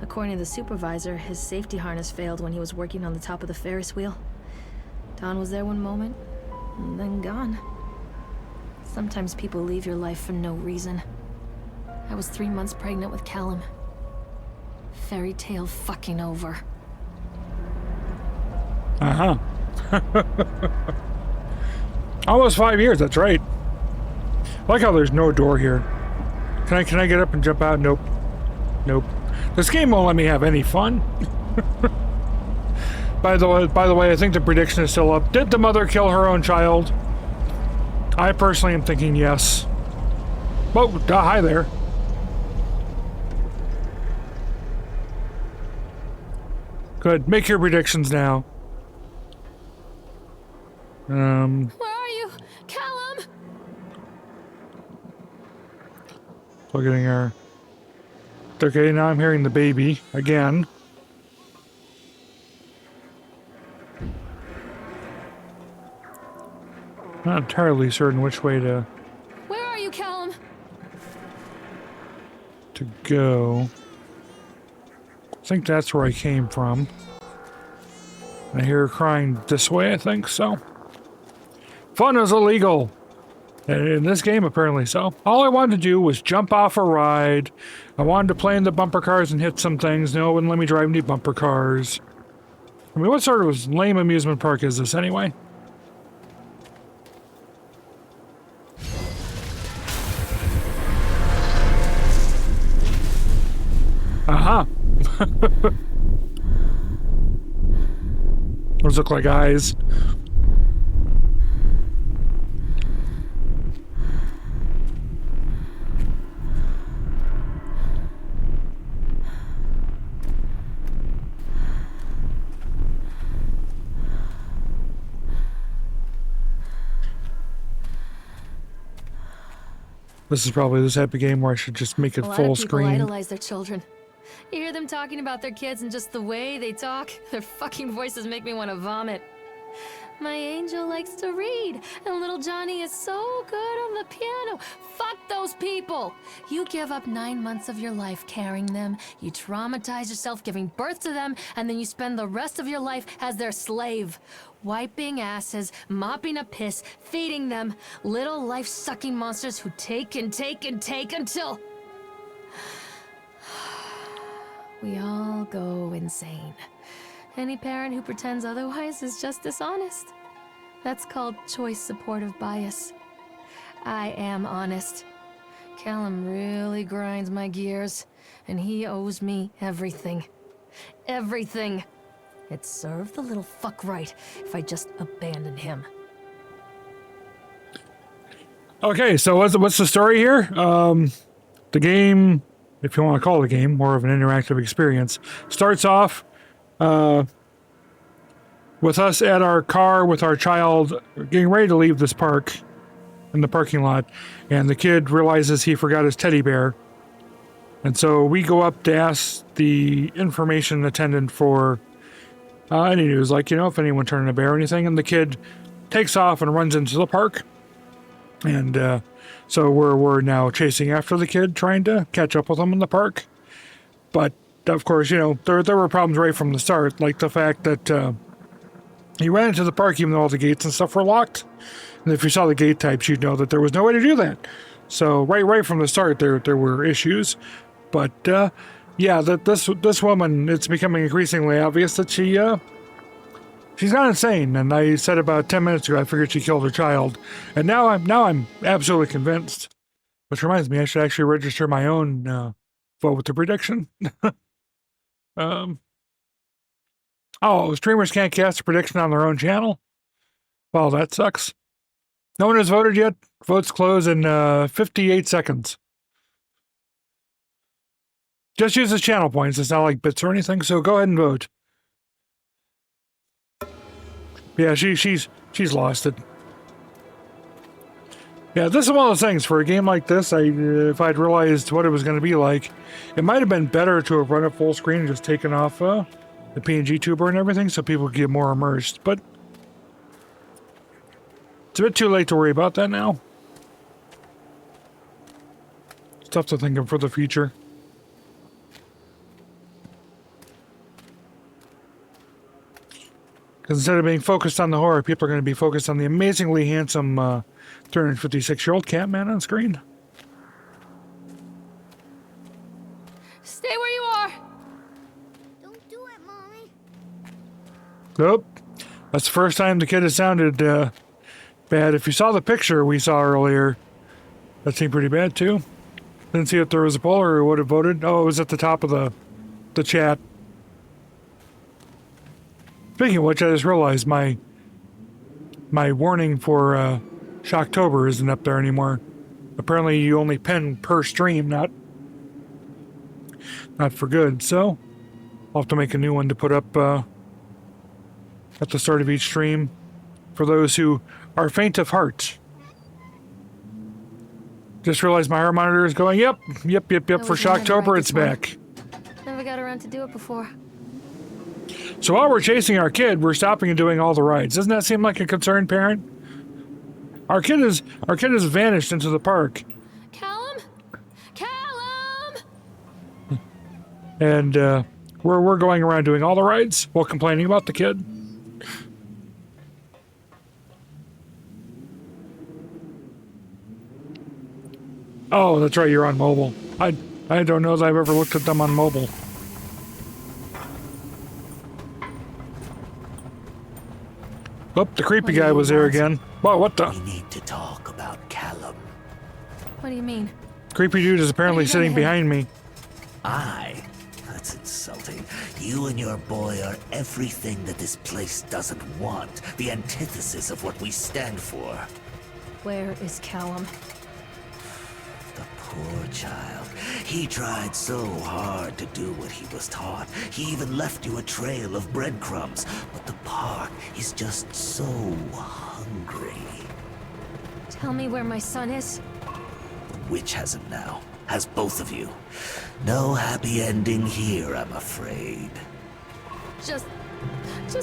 According to the supervisor, his safety harness failed when he was working on the top of the Ferris wheel. Don was there one moment, and then gone. Sometimes people leave your life for no reason. I was 3 months pregnant with Callum. Fairy tale fucking over. Uh-huh. Almost 5 years, that's right. I like how there's no door here. Can I get up and jump out? Nope. Nope. This game won't let me have any fun. By the way, I think the prediction is still up. Did the mother kill her own child? I personally am thinking yes. Oh, hi there. Good. Make your predictions now. Where are you? Callum! So getting our... Okay, now I'm hearing the baby again. Not entirely certain which way to Where are you, Callum? go. I think that's where I came from. I hear her crying this way, I think, so. Fun is illegal. In this game, apparently so. All I wanted to do was jump off a ride. I wanted to play in the bumper cars and hit some things. No, it wouldn't let me drive any bumper cars. I mean, what sort of lame amusement park is this anyway? Aha! Those look like eyes. This is probably the type of game where I should just make it A lot full of people screen. idolize their children. You hear them talking about their kids and just the way they talk, their fucking voices make me want to vomit. My angel likes to read, and little Johnny is so good on the piano. Fuck those people! You give up 9 months of your life carrying them, you traumatize yourself giving birth to them, and then you spend the rest of your life as their slave. Wiping asses, mopping a piss, feeding them. Little life-sucking monsters who take and take and take until... we all go insane. Any parent who pretends otherwise is just dishonest. That's called choice supportive bias. I am honest. Callum really grinds my gears, and he owes me everything. Everything. It served the little fuck right if I just abandoned him. Okay, so what's the story here? The game, if you want to call it a game, more of an interactive experience, starts off with us at our car with our child getting ready to leave this park in the parking lot, and the kid realizes he forgot his teddy bear. And so we go up to ask the information attendant for any news, like, if anyone turned in a bear or anything, and the kid takes off and runs into the park. And so we're now chasing after the kid, trying to catch up with him in the park. But, of course, there were problems right from the start, like the fact that he ran into the park even though all the gates and stuff were locked. And if you saw the gate types, you'd know that there was no way to do that. So right from the start, there were issues. But, yeah, that this woman, it's becoming increasingly obvious that she's not insane. And I said about 10 minutes ago, I figured she killed her child. And now I'm absolutely convinced. Which reminds me, I should actually register my own vote with the prediction. Oh, streamers can't cast a prediction on their own channel? Well, that sucks. No one has voted yet. Votes close in 58 seconds. Just uses channel points. It's not like bits or anything, so go ahead and vote. Yeah, she's lost it. Yeah, this is one of those things. For a game like this, if I'd realized what it was going to be like, it might have been better to have run it full screen and just taken off the PNG tuber and everything so people could get more immersed. But it's a bit too late to worry about that now. Stuff to think of for the future. Because instead of being focused on the horror, people are going to be focused on the amazingly handsome 356-year-old Catman on screen. Stay where you are! Don't do it, Mommy. Nope. That's the first time the kid has sounded bad. If you saw the picture we saw earlier, that seemed pretty bad too. Didn't see if there was a poll or would have voted. Oh, it was at the top of the chat. Speaking of which, I just realized my warning for Shocktober isn't up there anymore. Apparently, you only pin per stream, not for good. So, I'll have to make a new one to put up at the start of each stream for those who are faint of heart. Just realized my heart monitor is going, yep. For Shocktober, it's back. Never got around to do it before. So while we're chasing our kid, we're stopping and doing all the rides. Doesn't that seem like a concerned parent? Our kid has vanished into the park. Callum? Callum! And we're going around doing all the rides while complaining about the kid. Oh, that's right, you're on mobile. I don't know that I've ever looked at them on mobile. Oh, the creepy guy was there again. Whoa, what the? We need to talk about Callum. What do you mean? Creepy dude is apparently sitting behind me. That's insulting. You and your boy are everything that this place doesn't want. The antithesis of what we stand for. Where is Callum? The poor child. He tried so hard to do what he was taught. He even left you a trail of breadcrumbs. But the park is just so hungry. Tell me where my son is. The witch has him now. Has both of you. No happy ending here, I'm afraid. Just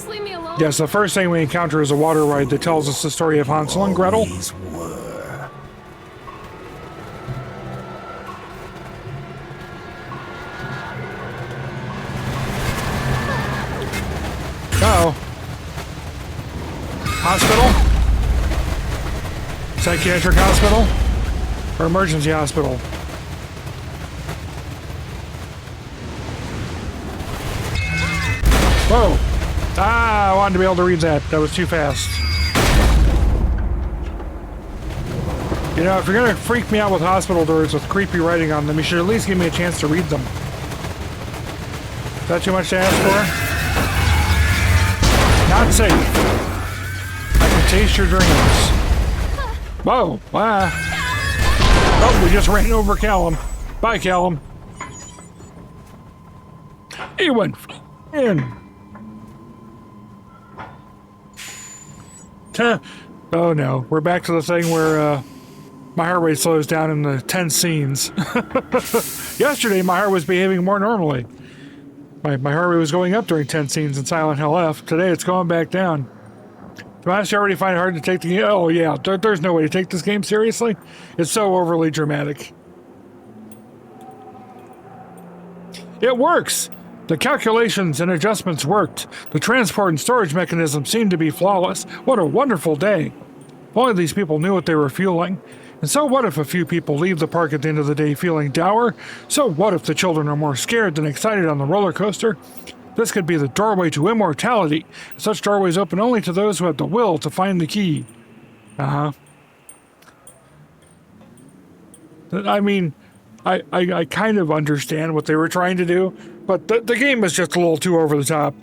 leave me alone. Yes, the first thing we encounter is a water ride that tells us the story of Hansel and Gretel. Always were. Uh-oh. Hospital? Psychiatric hospital? Or emergency hospital? Whoa! Ah, I wanted to be able to read that. That was too fast. You know, if you're gonna freak me out with hospital doors with creepy writing on them, you should at least give me a chance to read them. Is that too much to ask for? Not safe. I can taste your dreams. Whoa! Ah! Oh, we just ran over Callum. Bye, Callum. He went in. Oh no, we're back to the thing where my heart rate slows down in the tense scenes. Yesterday, my heart was behaving more normally. My heart rate was going up during tense scenes in Silent Hill F. Today, it's going back down. Do I already find it hard to take the game? Oh yeah, there's no way to take this game seriously. It's so overly dramatic. It works! The calculations and adjustments worked. The transport and storage mechanism seemed to be flawless. What a wonderful day. If only these people knew what they were feeling. And so what if a few people leave the park at the end of the day feeling dour? So what if the children are more scared than excited on the roller coaster? This could be the doorway to immortality. Such doorways open only to those who have the will to find the key. Uh-huh. I mean, I kind of understand what they were trying to do, but the game is just a little too over the top.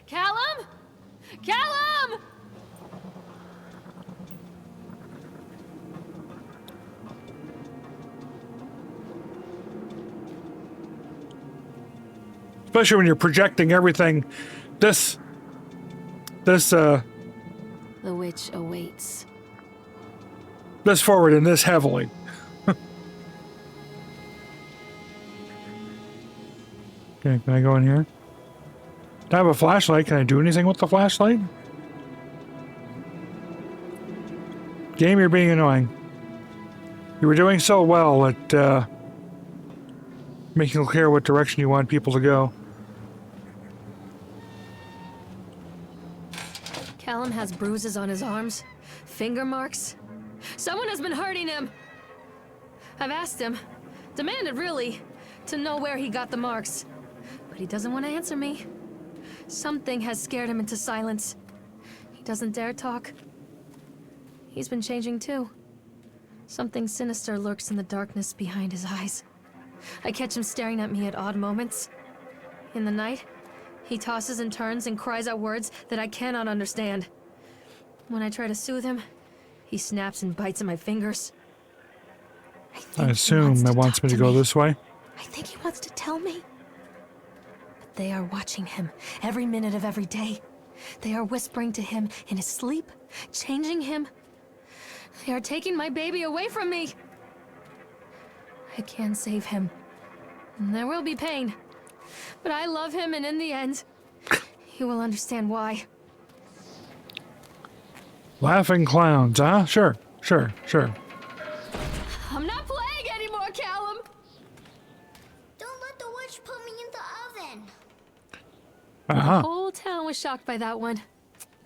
Callum? Callum! Especially when you're projecting everything this The witch awaits. this forward and this heavily. Okay, can I go in here? Do I have a flashlight? Can I do anything with the flashlight? Game, you're being annoying. You were doing so well at making clear what direction you want people to go. Callum has bruises on his arms, finger marks. Someone has been hurting him. I've asked him, demanded really, to know where he got the marks. But he doesn't want to answer me. Something has scared him into silence. He doesn't dare talk. He's been changing too. Something sinister lurks in the darkness behind his eyes. I catch him staring at me at odd moments. In the night, He tosses and turns and cries out words that I cannot understand. When I try to soothe him, he snaps and bites at my fingers. I assume that wants me to go this way. I think he wants to tell me. But they are watching him every minute of every day. They are whispering to him in his sleep, changing him. They are taking my baby away from me. I can save him. And there will be pain. But I love him, and in the end, he will understand why. Laughing clowns, huh? Sure. I'm not playing anymore, Callum! Don't let the witch put me in the oven. Uh-huh. The whole town was shocked by that one.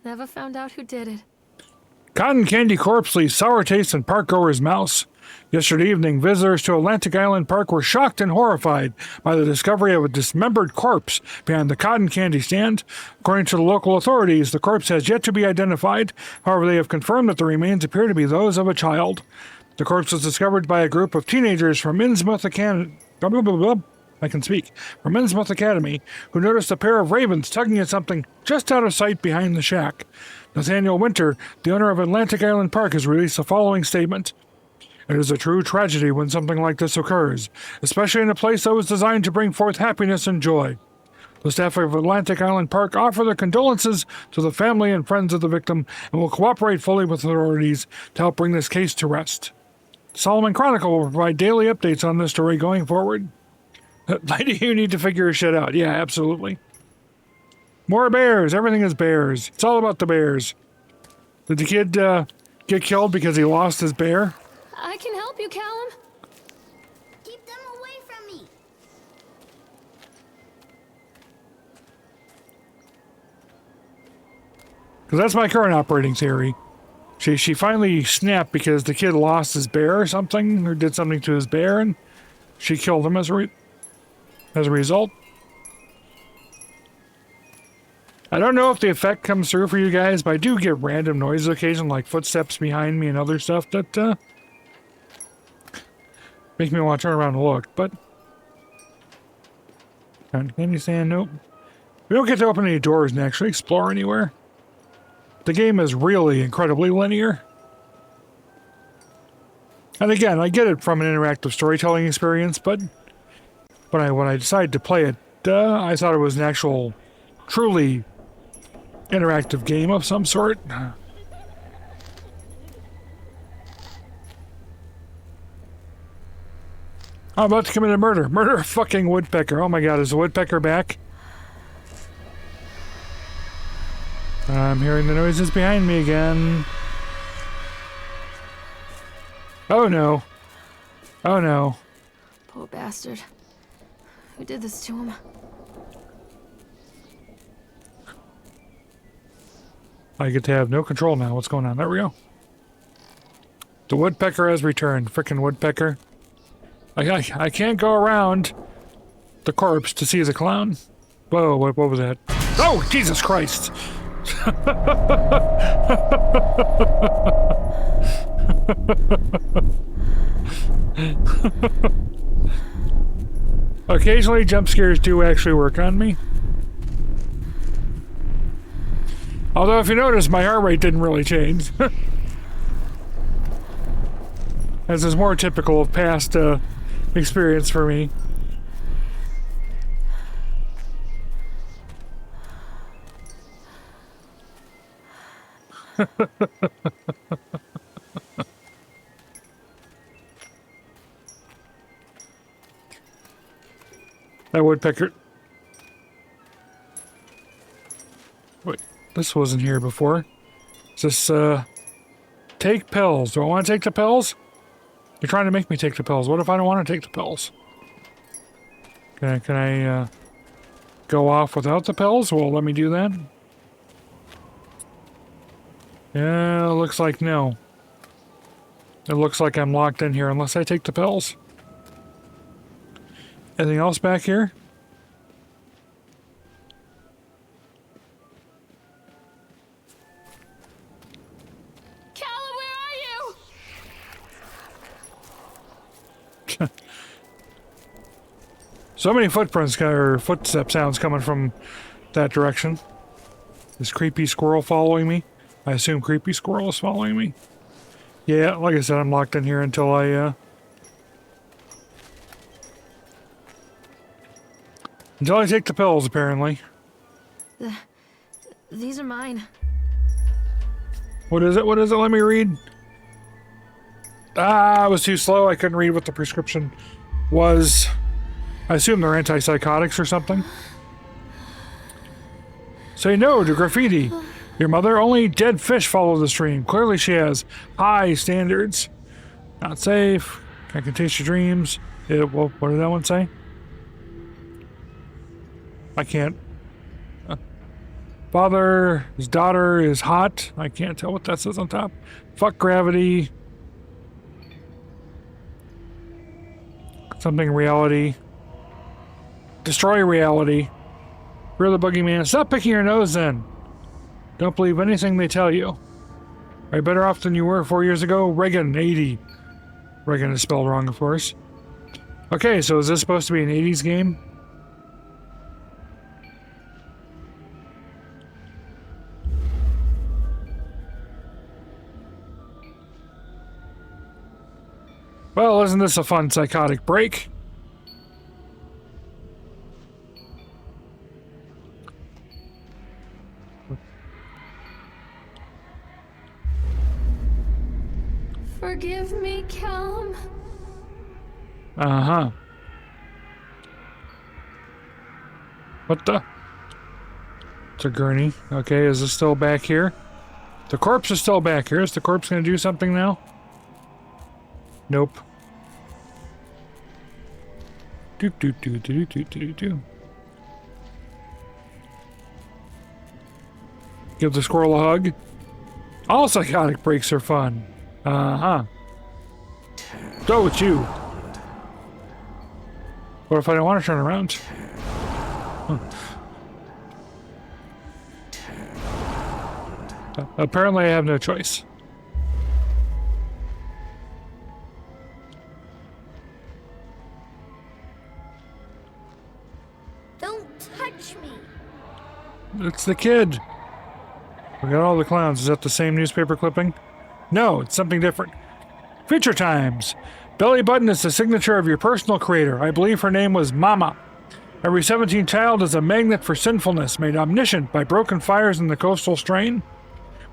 Never found out who did it. Cotton candy corpse leaves sour taste in parkgoer's mouth. Yesterday evening, visitors to Atlantic Island Park were shocked and horrified by the discovery of a dismembered corpse behind the cotton candy stand. According to the local authorities, the corpse has yet to be identified. However, they have confirmed that the remains appear to be those of a child. The corpse was discovered by a group of teenagers from Innsmouth Academy. From Innsmouth Academy, who noticed a pair of ravens tugging at something just out of sight behind the shack. Nathaniel Winter, the owner of Atlantic Island Park, has released the following statement. It is a true tragedy when something like this occurs, especially in a place that was designed to bring forth happiness and joy. The staff of Atlantic Island Park offer their condolences to the family and friends of the victim and will cooperate fully with authorities to help bring this case to rest. Solomon Chronicle will provide daily updates on this story going forward. Lady, you need to figure your shit out. Yeah, absolutely. More bears. Everything is bears. It's all about the bears. Did the kid get killed because he lost his bear? I can help you, Callum. Keep them away from me. Because that's my current operating theory. She finally snapped because the kid lost his bear or something, or did something to his bear, and she killed him as a result. I don't know if the effect comes through for you guys, but I do get random noises occasionally, like footsteps behind me and other stuff that make me want to turn around and look, but... Candy sand, nope. We don't get to open any doors and actually explore anywhere. The game is really incredibly linear. And again, I get it from an interactive storytelling experience, but when I decided to play it, I thought it was an actual, truly interactive game of some sort. I'm about to commit a murder. Murder a fucking woodpecker. Oh my god, is the woodpecker back? I'm hearing the noises behind me again. Oh no. Oh no. Poor bastard. Who did this to him? I get to have no control now. What's going on? There we go. The woodpecker has returned. Frickin' woodpecker. I can't go around the corpse to see the clown. Whoa, what was that? Oh, Jesus Christ! Occasionally, jump scares do actually work on me. Although, if you notice, my heart rate didn't really change. As is more typical of past experience for me. That woodpecker. Wait, this wasn't here before. Is this, take pills. Do I want to take the pills? You're trying to make me take the pills. What if I don't want to take the pills? Can I go off without the pills? Well, let me do that. Yeah, looks like no. It looks like I'm locked in here unless I take the pills. Anything else back here? Callum, where are you? So many footprints or footstep sounds coming from that direction. This creepy squirrel following me. I assume creepy squirrel is following me. Yeah, like I said, I'm locked in here until I take the pills, apparently. These are mine. What is it? What is it? Let me read. I was too slow. I couldn't read what the prescription was. I assume they're antipsychotics or something. Say no to graffiti. Your mother, only dead fish follow the stream. Clearly she has high standards. Not safe. I can taste your dreams. Well, what did that one say? I can't. Father, his daughter is hot. I can't tell what that says on top. Fuck gravity. Something reality. Destroy reality. Fear the boogeyman. Stop picking your nose then. Don't believe anything they tell you. Are you better off than you were 4 years ago? Reagan, 80. Reagan is spelled wrong, of course. Okay, so is this supposed to be an 80s game? Well, isn't this a fun psychotic break? Forgive me, Callum. Uh-huh. What the? It's a gurney. Okay, is this still back here? The corpse is still back here. Is the corpse going to do something now? Nope. Doop doop doop doop doop doop doop. Give the squirrel a hug. All psychotic breaks are fun. Uh-huh. So it's you. What if I don't want to turn around? Huh. Apparently I have no choice. Don't touch me. It's the kid. We got all the clowns. Is that the same newspaper clipping? No, it's something different. Future times. Belly button is the signature of your personal creator. I believe her name was Mama. Every 17th child is a magnet for sinfulness, made omniscient by broken fires in the coastal strain.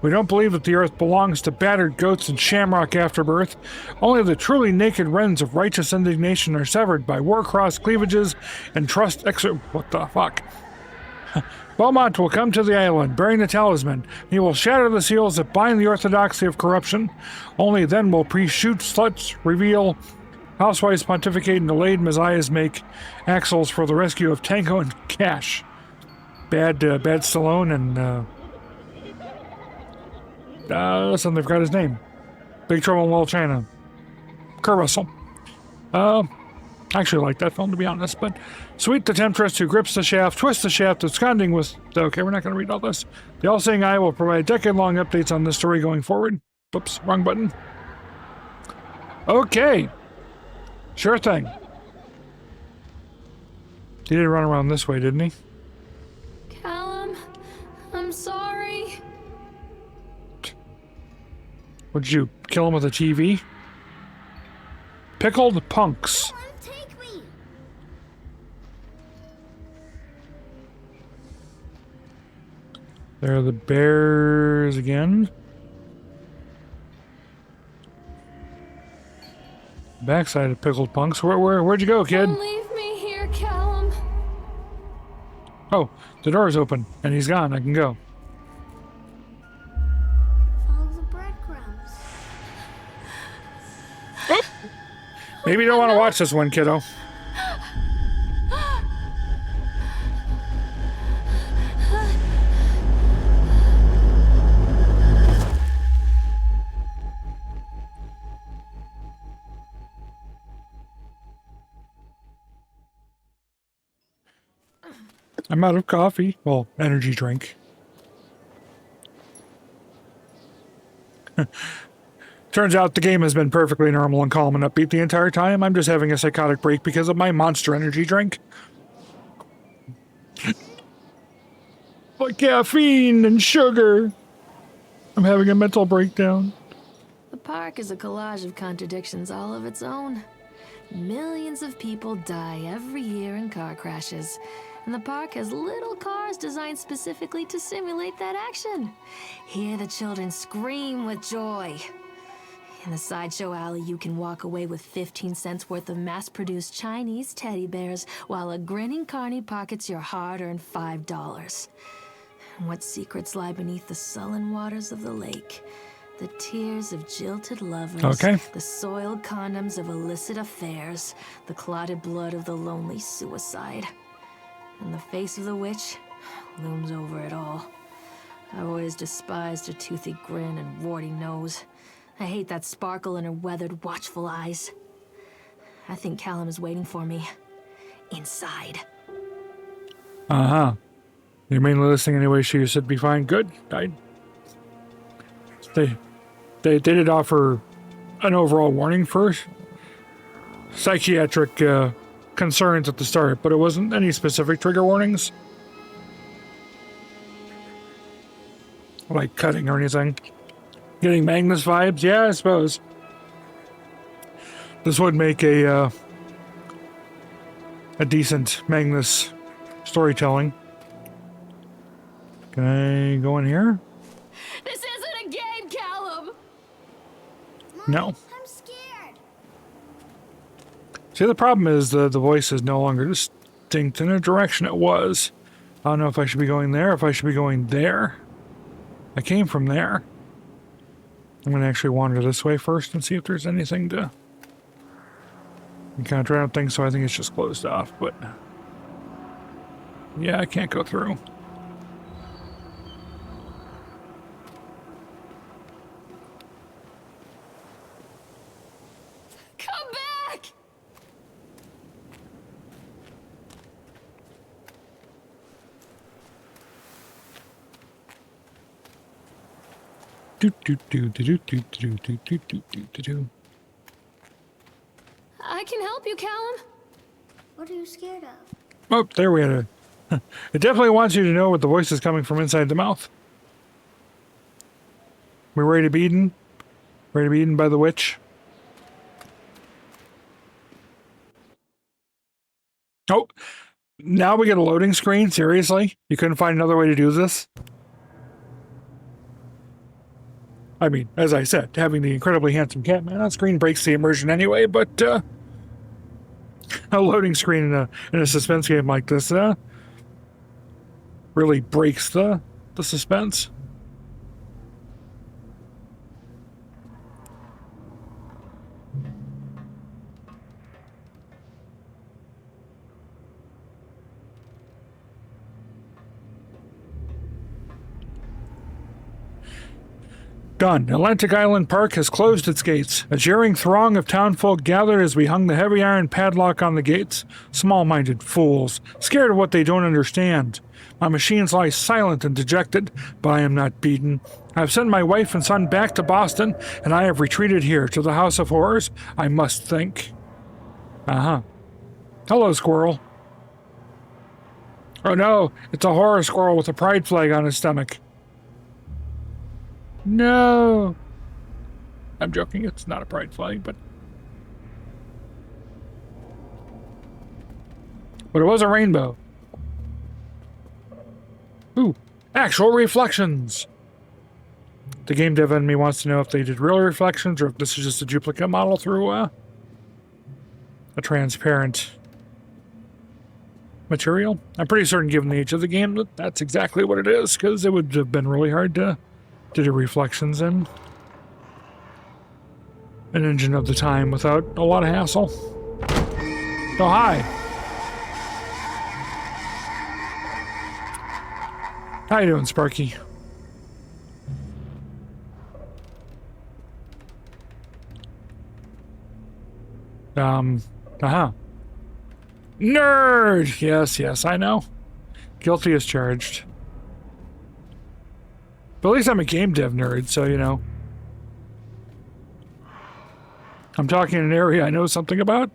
We don't believe that the earth belongs to battered goats and shamrock afterbirth. Only the truly naked wrens of righteous indignation are severed by war-crossed cleavages and trust what the fuck? Beaumont will come to the island, bearing the talisman. He will shatter the seals that bind the orthodoxy of corruption. Only then will priests shoot, sluts reveal, housewives pontificate, and delayed messiahs make axles for the rescue of Tango and Cash. Bad Stallone and listen, they've got his name. Big Trouble in Little China. Kurt Russell. I actually like that film, to be honest, but Sweet the Temptress who grips the shaft, twists the shaft, absconding with... Okay, we're not going to read all this. The All-Seeing Eye will provide decade-long updates on this story going forward. Whoops, wrong button. Okay. Sure thing. He did run around this way, didn't he? Callum, I'm sorry. Would you kill him with a TV? Pickled punks. Come on, take me. There are the bears again. Backside of pickled punks. Where'd you go, kid? Don't leave me here, Callum. Oh, the door's open and he's gone. I can go. Follow the breadcrumbs. Maybe you don't want to watch this one, kiddo. I'm out of coffee. Well, energy drink. Turns out the game has been perfectly normal and calm and upbeat the entire time. I'm just having a psychotic break because of my Monster energy drink. But caffeine and sugar. I'm having a mental breakdown. The park is a collage of contradictions all of its own. Millions of people die every year in car crashes, and the park has little cars designed specifically to simulate that action. Hear the children scream with joy. In the sideshow alley, you can walk away with 15 cents worth of mass-produced Chinese teddy bears while a grinning carny pockets your hard-earned $5. What secrets lie beneath the sullen waters of the lake? The tears of jilted lovers, Okay. the soiled condoms of illicit affairs, the clotted blood of the lonely suicide. And the face of the witch looms over it all. I've always despised her toothy grin and warty nose. I hate that sparkle in her weathered, watchful eyes. I think Callum is waiting for me. Inside. Uh-huh. You're mainly listening anyway, she should be fine. Good. They did offer an overall warning for psychiatric concerns at the start, but it wasn't any specific trigger warnings. Like cutting or anything. Getting Magnus vibes? Yeah, I suppose. This would make a decent Magnus storytelling. Can I go in here? This isn't a game, Callum! No. I'm scared. See, the problem is the voice is no longer distinct in a direction it was. I don't know if I should be going there, if I should be going there. I came from there. I'm going to actually wander this way first and see if there's anything to encounter. I don't think so. I think it's just closed off, but yeah, I can't go through. Come back! Do do do do do do do do do do do do. I can help you, Callum. What are you scared of? Oh, there we had a. It definitely wants you to know what the voice is coming from inside the mouth. We're ready to be eaten. Ready to be eaten by the witch. Oh, now we get a loading screen? Seriously? You couldn't find another way to do this? I mean, as I said, having the incredibly handsome Catman on screen breaks the immersion anyway, but a loading screen in a suspense game like this really breaks the suspense. Done. Atlantic Island Park has closed its gates. A jeering throng of townfolk gathered as we hung the heavy iron padlock on the gates. Small-minded fools, scared of what they don't understand. My machines lie silent and dejected, but I am not beaten. I have sent my wife and son back to Boston, and I have retreated here to the House of Horrors. I must think. Uh-huh. Hello, squirrel. Oh no, it's a horror squirrel with a pride flag on his stomach. No. I'm joking, it's not a pride flag, but it was a rainbow. Ooh, actual reflections. The game dev in me wants to know if they did real reflections or if this is just a duplicate model through a transparent material. I'm pretty certain, given the age of the game, that that's exactly what it is, because it would have been really hard to do reflections in an engine of the time without a lot of hassle. Oh, hi. How you doing, Sparky? Uh-huh. Nerd! Yes, I know. Guilty as charged. But at least I'm a game dev nerd, so, you know. I'm talking in an area I know something about.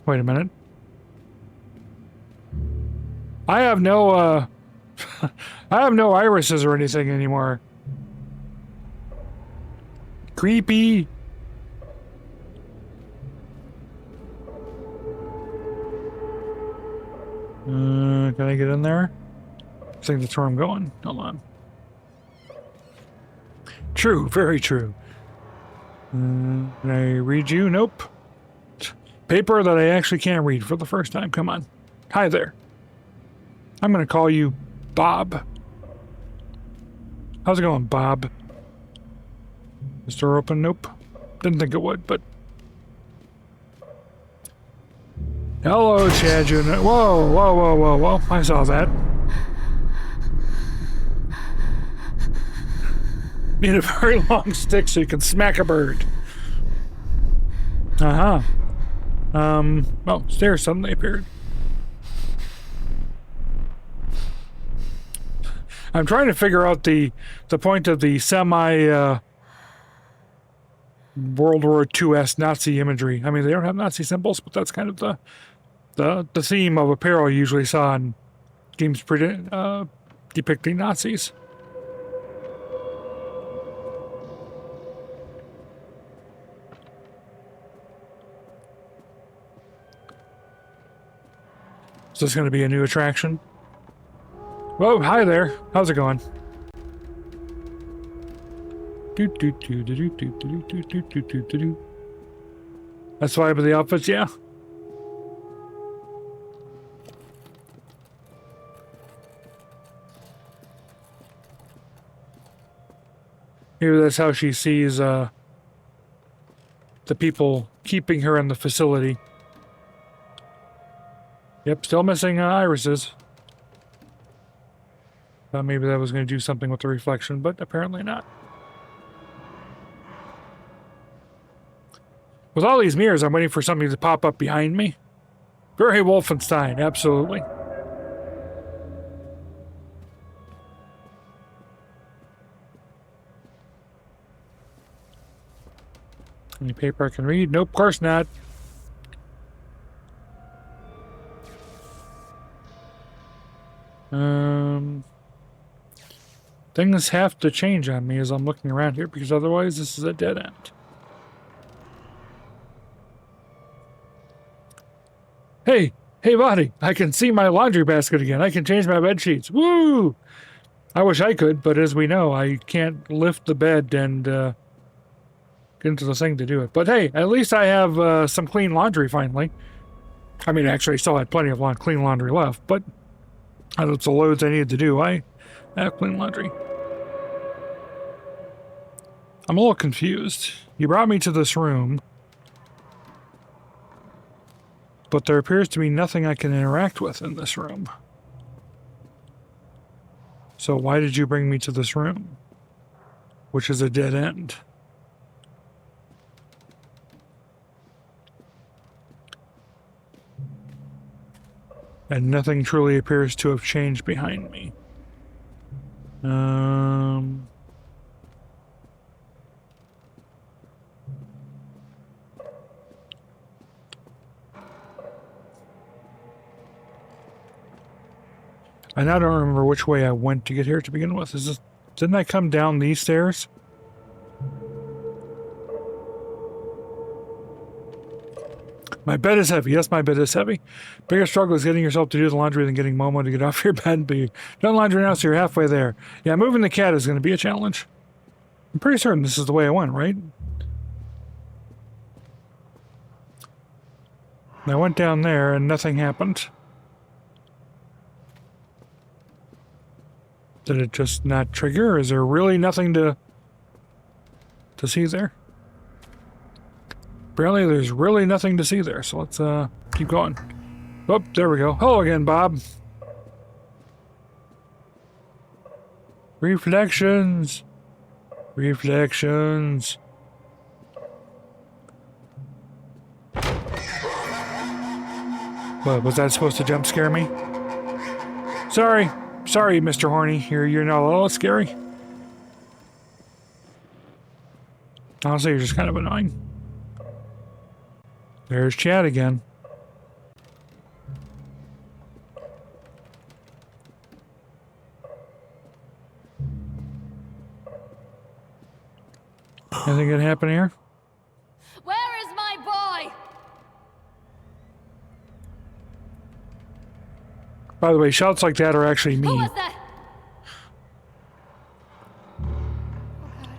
Wait a minute. I have no, I have no irises or anything anymore. Creepy. Can I get in there? I think that's where I'm going. Hold on. True, very true. Can I read you? Nope. Paper that I actually can't read for the first time. Come on. Hi there. I'm going to call you Bob. How's it going, Bob? Is the door open? Nope. Didn't think it would, but... Hello, Chad Jr. Whoa, whoa, whoa, whoa, whoa. I saw that. Need a very long stick so you can smack a bird. Uh-huh. Oh, stairs suddenly appeared. I'm trying to figure out the point of the semi World War II-esque Nazi imagery. I mean, they don't have Nazi symbols, but that's kind of the theme of apparel you usually saw in games depicting Nazis. Is this going to be a new attraction? Whoa, hi there. How's it going? That's the vibe of the outfits, yeah. Maybe that's how she sees the people keeping her in the facility. Yep, still missing irises. Thought maybe that was going to do something with the reflection, but apparently not. With all these mirrors, I'm waiting for something to pop up behind me. Very Wolfenstein, absolutely. Any paper I can read? Nope, of course not. Things have to change on me as I'm looking around here, because otherwise this is a dead end. Hey, buddy, I can see my laundry basket again. I can change my bed sheets. Woo! I wish I could, but as we know, I can't lift the bed and get into the thing to do it. But hey, at least I have some clean laundry finally. I mean, actually, I still had plenty of clean laundry left, but out of the loads I needed to do, I have clean laundry. I'm a little confused. You brought me to this room, but there appears to be nothing I can interact with in this room. So why did you bring me to this room, which is a dead end? And nothing truly appears to have changed behind me. And I don't remember which way I went to get here to begin with. Didn't I come down these stairs? My bed is heavy. Yes, my bed is heavy. Bigger struggle is getting yourself to do the laundry than getting Momo to get off your bed. But you've done laundry now, so you're halfway there. Yeah, moving the cat is going to be a challenge. I'm pretty certain this is the way I went, right? I went down there and nothing happened. Did it just not trigger? Or is there really nothing to see there? Apparently there's really nothing to see there, so let's keep going. Oh, there we go. Hello again, Bob. Reflections. Reflections. What, was that supposed to jump scare me? Sorry, Mr. Horny. You're not a little scary. Honestly, you're just kind of annoying. There's Chad again. Anything gonna happen here? Where is my boy? By the way, shouts like that are actually me. Who was that?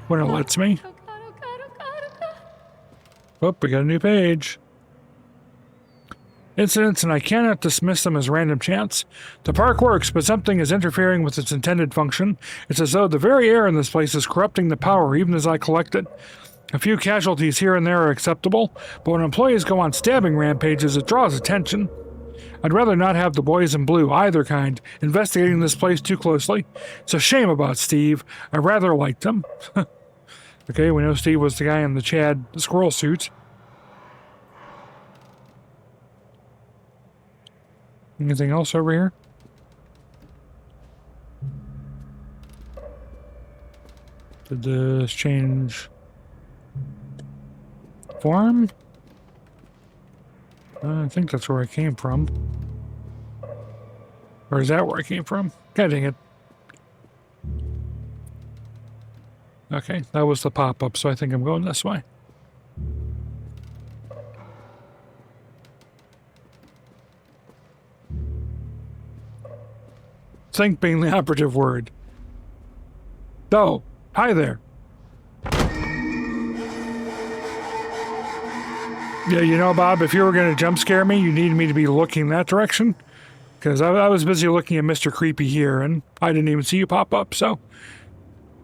When it lets me. Oh god, oh god, oh god, oh god. Oh, we got a new page. Incidents, and I cannot dismiss them as random chance. The park works, but something is interfering with its intended function. It's as though the very air in this place is corrupting the power, even as I collect it. A few casualties here and there are acceptable, but when employees go on stabbing rampages, it draws attention. I'd rather not have the boys in blue, either kind, investigating this place too closely. It's a shame about Steve. I rather liked him. Okay, we know Steve was the guy in the Chad squirrel suit. Anything else over here? Did this change form? I think that's where I came from. Or is that where I came from? God dang it. Okay, that was the pop-up, so I think I'm going this way. Think being the operative word. Oh, hi there. Yeah, you know, Bob, if you were going to jump scare me, you needed me to be looking that direction. Because I was busy looking at Mr. Creepy here, and I didn't even see you pop up, so...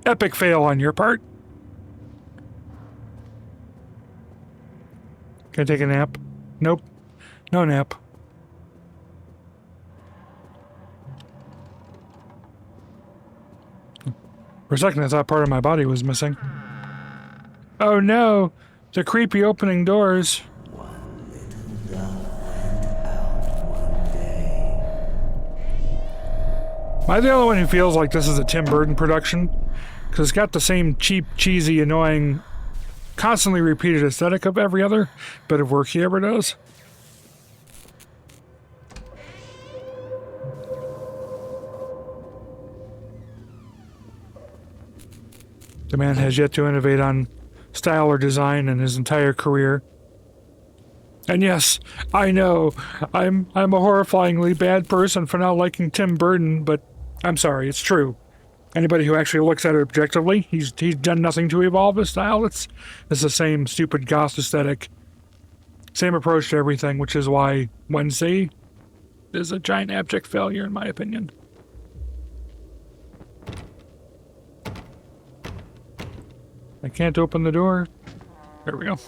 Epic fail on your part. Can I take a nap? Nope. No nap. For a second, I thought part of my body was missing. Oh no! The creepy opening doors. Am I the only one who feels like this is a Tim Burton production? Because it's got the same cheap, cheesy, annoying, constantly repeated aesthetic of every other bit of work he ever does. The man has yet to innovate on style or design in his entire career. And yes, I know, I'm a horrifyingly bad person for not liking Tim Burton, but I'm sorry, it's true. Anybody who actually looks at it objectively, he's done nothing to evolve his style. It's the same stupid goth aesthetic. Same approach to everything, which is why Wednesday is a giant abject failure in my opinion. I can't open the door. There we go.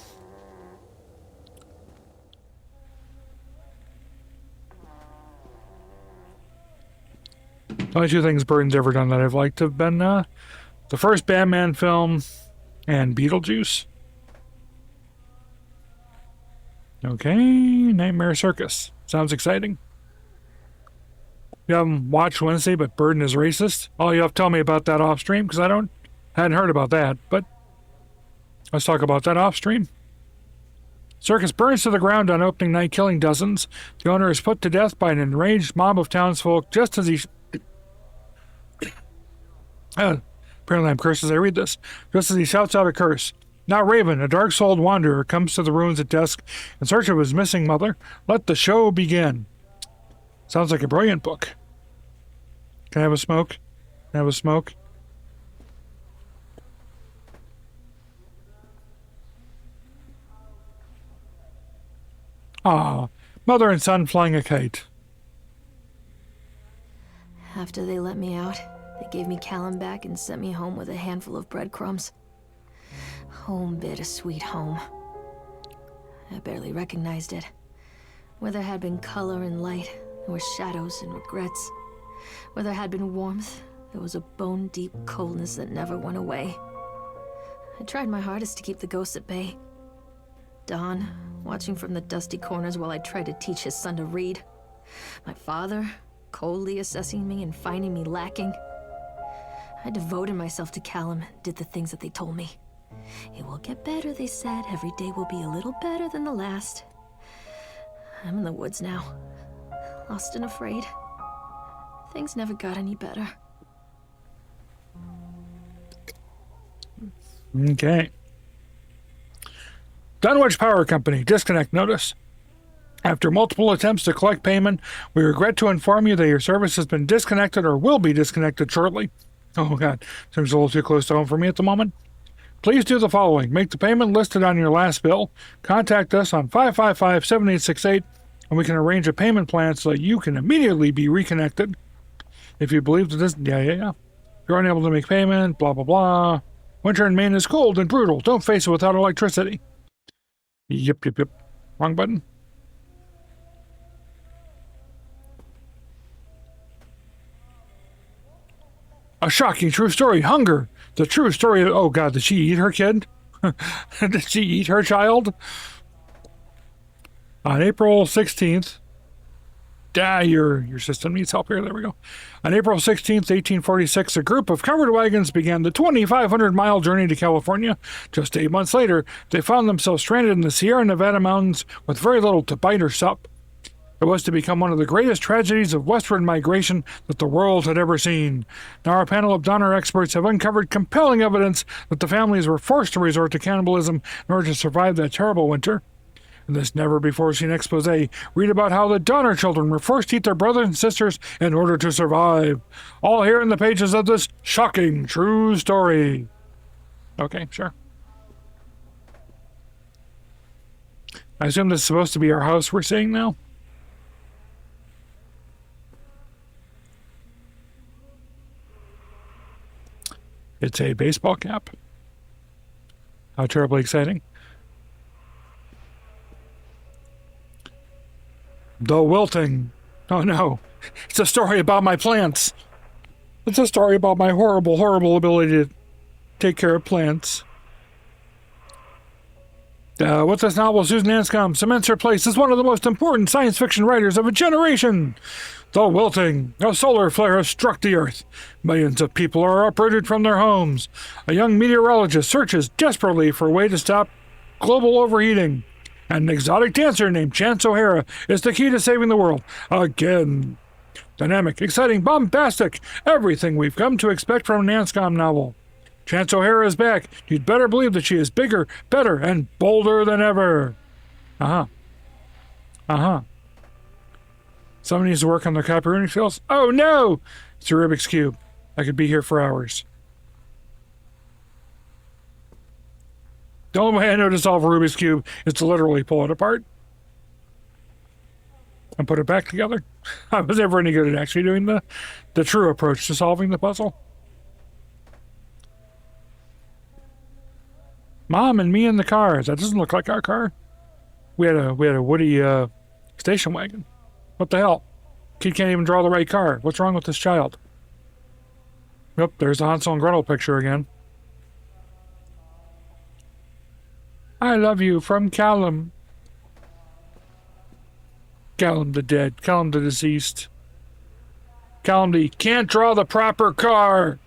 The only two things Burton's ever done that I've liked have been the first Batman film and Beetlejuice. Okay, Nightmare Circus. Sounds exciting. You haven't watched Wednesday, but Burton is racist? Oh, you have to tell me about that off stream, because I hadn't heard about that, but let's talk about that off stream. Circus burns to the ground on opening night, killing dozens. The owner is put to death by an enraged mob of townsfolk just as he... apparently I'm cursed as I read this. Just as he shouts out a curse. Now Raven, a dark-souled wanderer, comes to the ruins at dusk in search of his missing mother. Let the show begin. Sounds like a brilliant book. Can I have a smoke? Can I have a smoke? Ah, mother and son flying a kite. After they let me out, they gave me Callum back and sent me home with a handful of breadcrumbs. Home, bittersweet home. I barely recognized it. Where there had been color and light, there were shadows and regrets. Where there had been warmth, there was a bone-deep coldness that never went away. I tried my hardest to keep the ghosts at bay. Don, watching from the dusty corners while I tried to teach his son to read. My father, coldly assessing me and finding me lacking. I devoted myself to Callum and did the things that they told me. It will get better, they said. Every day will be a little better than the last. I'm in the woods now, lost and afraid. Things never got any better. Okay. Dunwich Power Company, disconnect notice. After multiple attempts to collect payment, we regret to inform you that your service has been disconnected or will be disconnected shortly. Oh, God. Seems a little too close to home for me at the moment. Please do the following. Make the payment listed on your last bill. Contact us on 555-7868, and we can arrange a payment plan so that you can immediately be reconnected. If you believe that this... Yeah. If you're unable to make payment, blah, blah, blah. Winter in Maine is cold and brutal. Don't face it without electricity. Yep. Wrong button. A shocking true story. Hunger. The true story of... Oh, God, did she eat her kid? Did she eat her child? On April 16th... your system needs help here. There we go. On April 16th, 1846, a group of covered wagons began the 2,500-mile journey to California. Just 8 months later, they found themselves stranded in the Sierra Nevada mountains with very little to bite or sup. It was to become one of the greatest tragedies of westward migration that the world had ever seen. Now our panel of Donner experts have uncovered compelling evidence that the families were forced to resort to cannibalism in order to survive that terrible winter. In this never-before-seen expose, read about how the Donner children were forced to eat their brothers and sisters in order to survive. All here in the pages of this shocking true story. Okay, sure. I assume this is supposed to be our house we're seeing now? It's a baseball cap. How terribly exciting. The wilting. Oh no. It's a story about my plants. It's a story about my horrible, horrible ability to take care of plants. With this novel, Susan Anscombe cements her place as one of the most important science fiction writers of a generation. The wilting. A solar flare has struck the Earth. Millions of people are uprooted from their homes. A young meteorologist searches desperately for a way to stop global overheating. And an exotic dancer named Chance O'Hara is the key to saving the world. Again. Dynamic, exciting, bombastic. Everything we've come to expect from an Anscombe novel. Chance O'Hara is back. You'd better believe that she is bigger, better, and bolder than ever. Someone needs to work on their copywriting skills. Oh no! It's a Rubik's Cube. I could be here for hours. The only way I know to solve a Rubik's Cube is to literally pull it apart and put it back together. I was never any good at actually doing the true approach to solving the puzzle. Mom and me in the car. That doesn't look like our car. We had a Woody station wagon. What the hell? Kid can't even draw the right car. What's wrong with this child? Yep, there's the Hansel and Gretel picture again. I love you from Callum. Callum the dead. Callum the deceased. Callum the can't draw the proper car.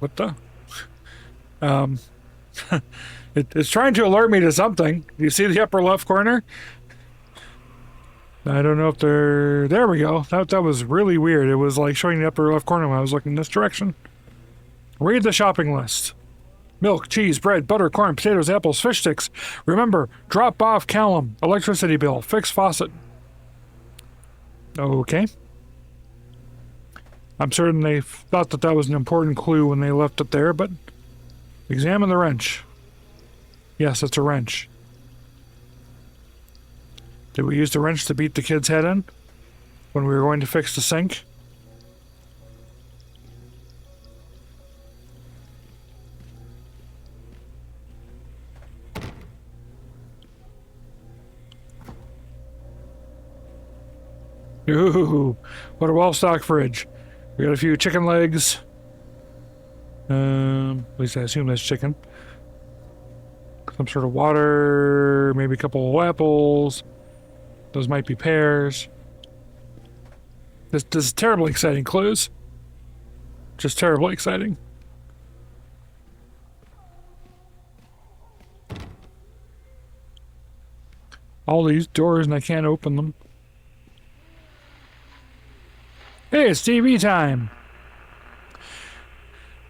What the? It's trying to alert me to something. Do you see the upper left corner? I don't know if they're... There we go. That was really weird. It was like showing the upper left corner when I was looking in this direction. Read the shopping list. Milk, cheese, bread, butter, corn, potatoes, apples, fish sticks. Remember, drop off Callum. Electricity bill. Fix faucet. Okay. I'm certain they thought that was an important clue when they left it there, but... Examine the wrench. Yes, it's a wrench. Did we use the wrench to beat the kid's head in when we were going to fix the sink? Ooh, what a well-stocked fridge. We got a few chicken legs. At least I assume that's chicken. Some sort of water, maybe a couple of apples. Those might be pears. This is terribly exciting clues. Just terribly exciting. All these doors and I can't open them. Hey, it's TV time.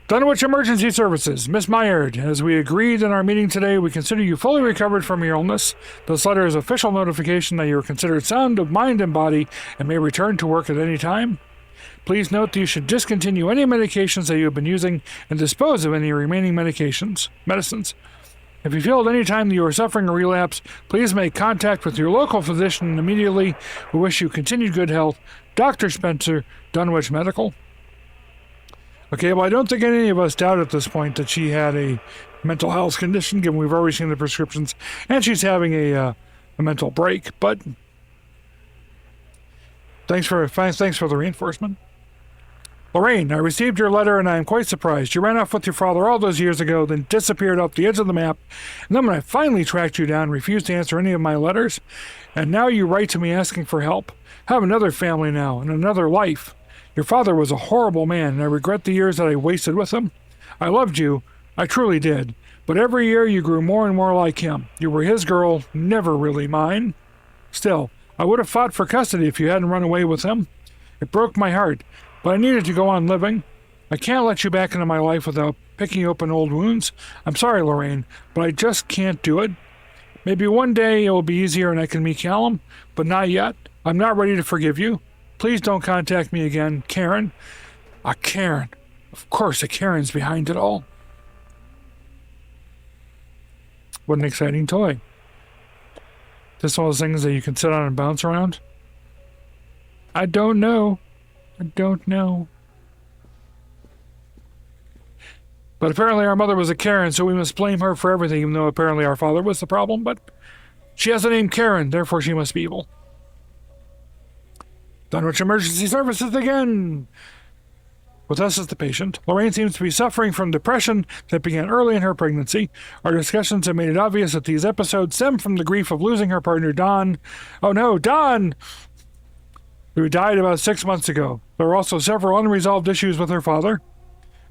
Dunwich Emergency Services, Miss Myard, as we agreed in our meeting today, we consider you fully recovered from your illness. This letter is official notification that you are considered sound of mind and body and may return to work at any time. Please note that you should discontinue any medications that you have been using and dispose of any remaining medicines. If you feel at any time that you are suffering a relapse, please make contact with your local physician immediately. We wish you continued good health. Dr. Spencer, Dunwich Medical. Okay, well, I don't think any of us doubt at this point that she had a mental health condition, given we've already seen the prescriptions, and she's having a mental break, but thanks for the reinforcement. Lorraine, I received your letter and I am quite surprised. You ran off with your father all those years ago, then disappeared off the edge of the map, and then when I finally tracked you down, refused to answer any of my letters, and now you write to me asking for help. I have another family now, and another life. Your father was a horrible man, and I regret the years that I wasted with him. I loved you, I truly did, but every year you grew more and more like him. You were his girl, never really mine. Still, I would have fought for custody if you hadn't run away with him. It broke my heart, but I needed to go on living. I can't let you back into my life without picking open old wounds. I'm sorry, Lorraine, but I just can't do it. Maybe one day it will be easier and I can meet Callum, but not yet. I'm not ready to forgive you. Please don't contact me again, Karen. Karen. Of course, a Karen's behind it all. What an exciting toy. This one of those things that you can sit on and bounce around? I don't know. But apparently our mother was a Karen, so we must blame her for everything, even though apparently our father was the problem, but she has the name Karen, therefore she must be evil. Dunwich Emergency Services again! With us as the patient, Lorraine seems to be suffering from depression that began early in her pregnancy. Our discussions have made it obvious that these episodes stem from the grief of losing her partner, Don. Oh no, Don! Who died about 6 months ago. There were also several unresolved issues with her father.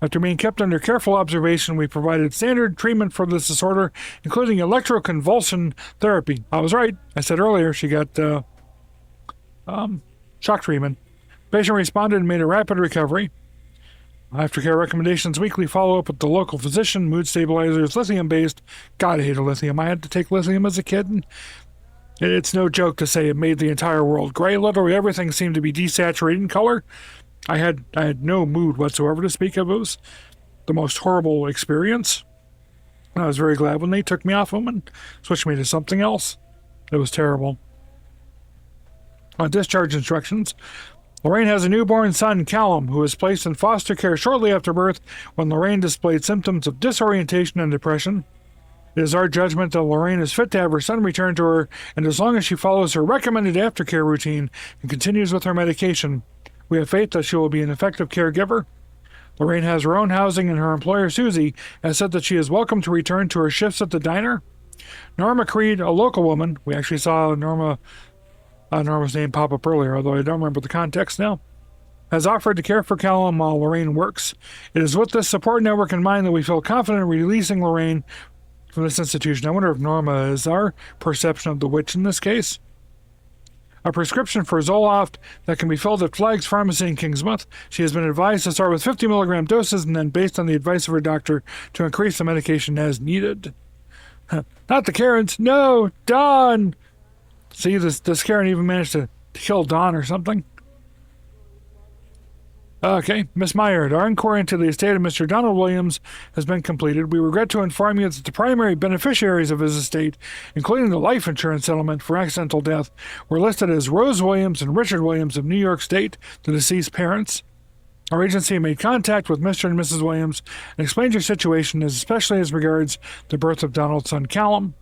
After being kept under careful observation, we provided standard treatment for this disorder, including electroconvulsion therapy. I was right. I said earlier she got shock treatment. Patient responded and made a rapid recovery. Aftercare recommendations, weekly follow-up with the local physician, mood stabilizers, lithium-based. God, I hated lithium. I had to take lithium as a kid, and it's no joke to say it made the entire world gray. Literally everything seemed to be desaturated in color. I had no mood whatsoever to speak of. It was the most horrible experience. And I was very glad when they took me off them and switched me to something else. It was terrible. On discharge instructions, Lorraine has a newborn son, Callum, who was placed in foster care shortly after birth when Lorraine displayed symptoms of disorientation and depression. It is our judgment that Lorraine is fit to have her son returned to her, and as long as she follows her recommended aftercare routine and continues with her medication, we have faith that she will be an effective caregiver. Lorraine has her own housing, and her employer, Susie, has said that she is welcome to return to her shifts at the diner. Norma Creed, a local woman, we actually saw Norma's name pop up earlier, although I don't remember the context now, has offered to care for Callum while Lorraine works. It is with this support network in mind that we feel confident in releasing Lorraine from this institution. I wonder if Norma is our perception of the witch in this case. A prescription for Zoloft that can be filled at Flagg's Pharmacy in Kingsmouth. She has been advised to start with 50 milligram doses and then, based on the advice of her doctor, to increase the medication as needed. Not the Karens. No, Don! See, this Karen even managed to kill Don or something. Okay, Miss Myard, our inquiry into the estate of Mr. Donald Williams has been completed. We regret to inform you that the primary beneficiaries of his estate, including the life insurance settlement for accidental death, were listed as Rose Williams and Richard Williams of New York State, the deceased parents. Our agency made contact with Mr. and Mrs. Williams and explained your situation, especially as regards the birth of Donald's son Callum.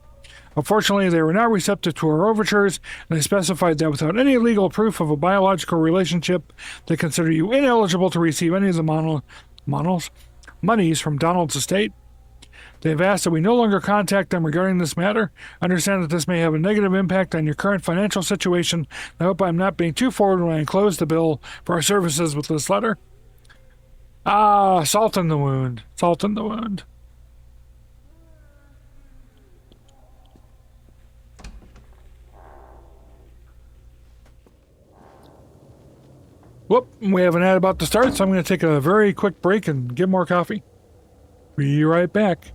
Unfortunately, they were not receptive to our overtures, and they specified that without any legal proof of a biological relationship, they consider you ineligible to receive any of the monies from Donald's estate. They have asked that we no longer contact them regarding this matter. Understand that this may have a negative impact on your current financial situation. I hope I'm not being too forward when I enclose the bill for our services with this letter. Salt in the wound. Salt in the wound. Whoop, we have an ad about to start, so I'm going to take a very quick break and get more coffee. Be right back.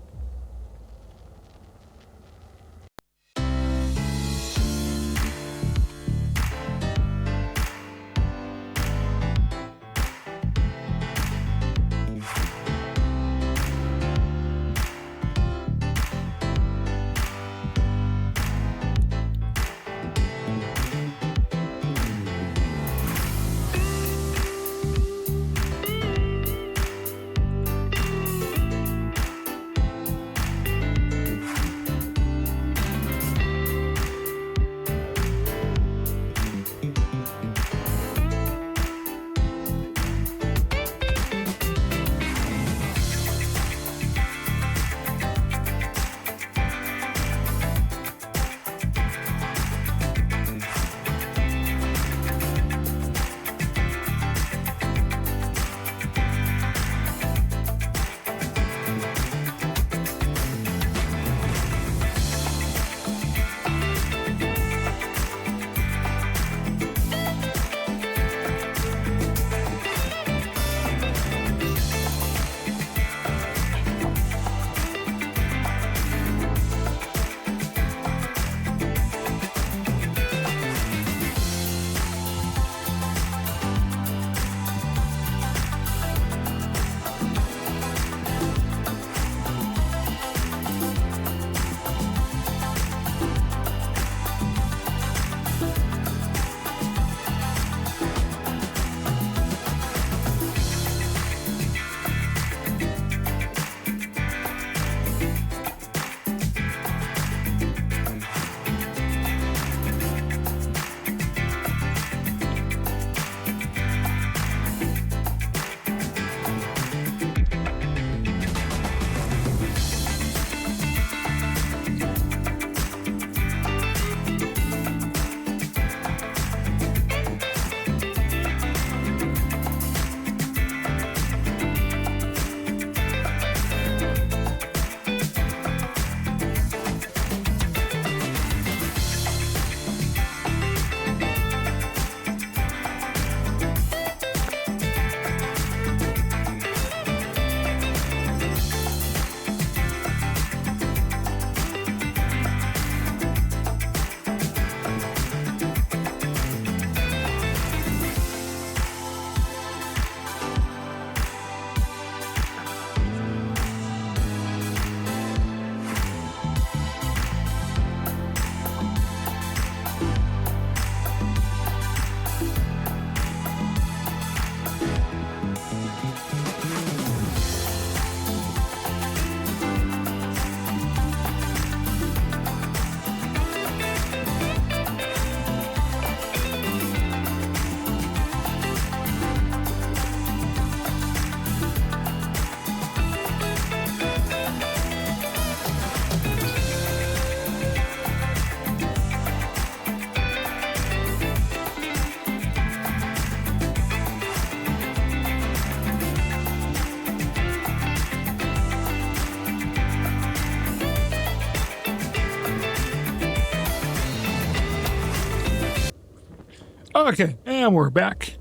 Okay, and we're back.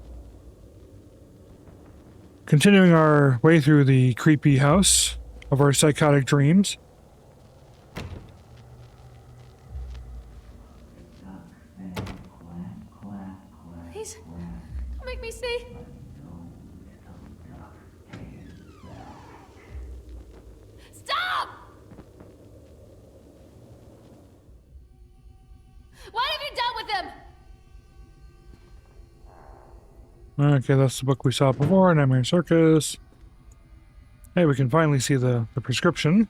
Continuing our way through the creepy house of our psychotic dreams. Please, don't make me see. Stop! What have you done with him? Okay, that's the book we saw before, Nightmare Circus. Hey, we can finally see the prescription.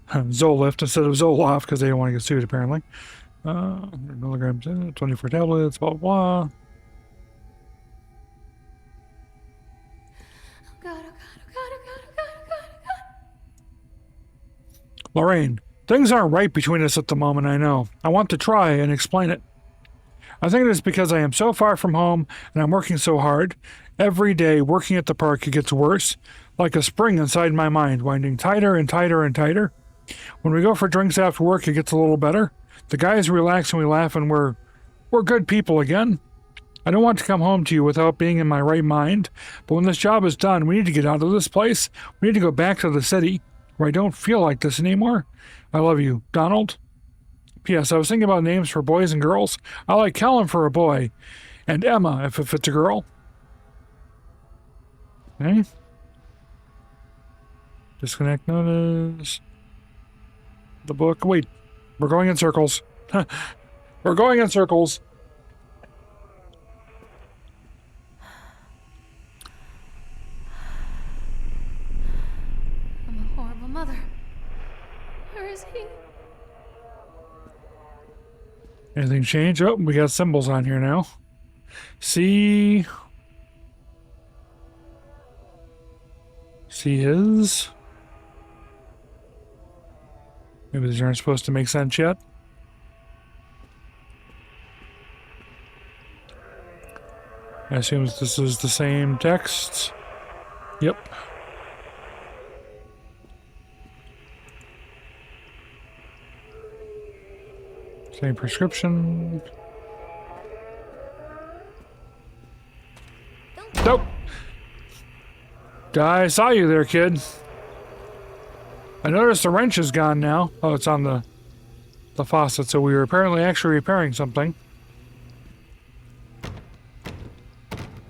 Zolift instead of Zoloft, because they don't want to get sued, apparently. 100 milligrams, 24 tablets, blah, blah, blah. Oh God, oh God, oh God, oh God, oh God, oh God, oh God. Lorraine, things aren't right between us at the moment, I know. I want to try and explain it. I think it is because I am so far from home and I'm working so hard. Every day working at the park, it gets worse, like a spring inside my mind, winding tighter and tighter and tighter. When we go for drinks after work, it gets a little better. The guys relax and we laugh and we're good people again. I don't want to come home to you without being in my right mind, but when this job is done, we need to get out of this place. We need to go back to the city, where I don't feel like this anymore. I love you, Donald. P.S. I was thinking about names for boys and girls. I like Callum for a boy, and Emma if it's a girl. Okay. Disconnect notice. The book. Wait, we're going in circles. We're going in circles. I'm a horrible mother. Where is he? Anything change? Oh, we got symbols on here now. See his. Maybe these aren't supposed to make sense yet. I assume this is the same text. Yep. Same prescription. Nope. I saw you there, kid. I noticed the wrench is gone now. Oh, it's on the faucet, so we were apparently actually repairing something.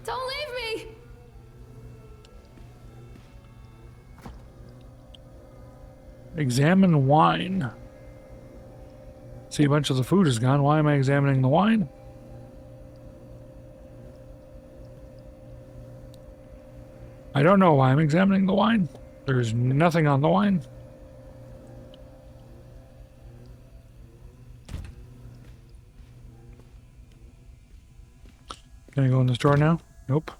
Don't leave me! Examine wine. See, a bunch of the food is gone. Why am I examining the wine? I don't know why I'm examining the wine. There's nothing on the wine. Can I go in the store now? Nope.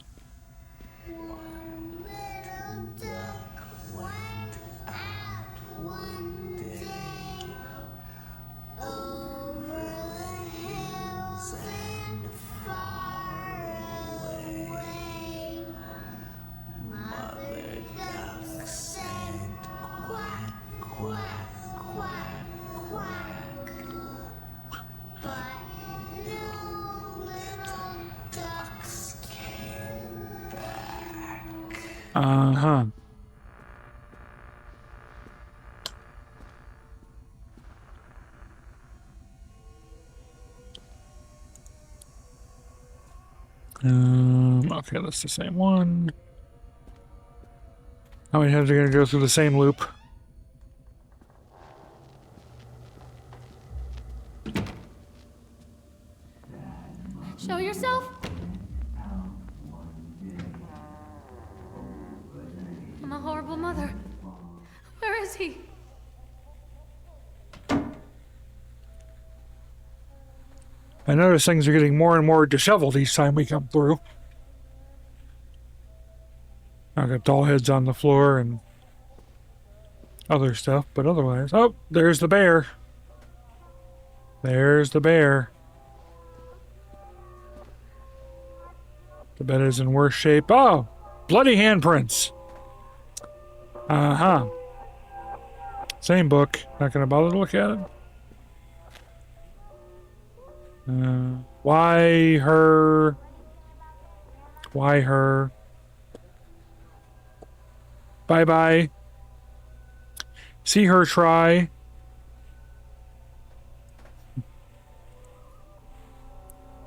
Uh-huh. Okay, that's the same one. How many times are going to go through the same loop? Show yourself! I'm a horrible mother. Where is he? I notice things are getting more and more disheveled each time we come through. I've got doll heads on the floor and other stuff, but otherwise... Oh, there's the bear. There's the bear. The bed is in worse shape. Oh, bloody handprints. Uh-huh. Same book. Not going to bother to look at it. Why her? Why her? Bye-bye. See her try.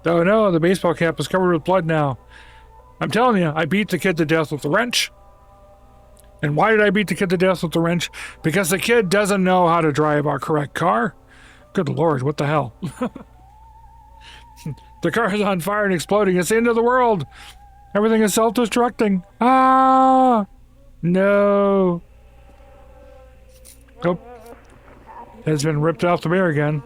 Oh no, the baseball cap is covered with blood now. I'm telling you, I beat the kid to death with the wrench. And why did I beat the kid to death with the wrench? Because the kid doesn't know how to drive our correct car. Good Lord, what the hell? The car is on fire and exploding. It's the end of the world. Everything is self-destructing. Ah! No. Nope. It's been ripped off the bear again.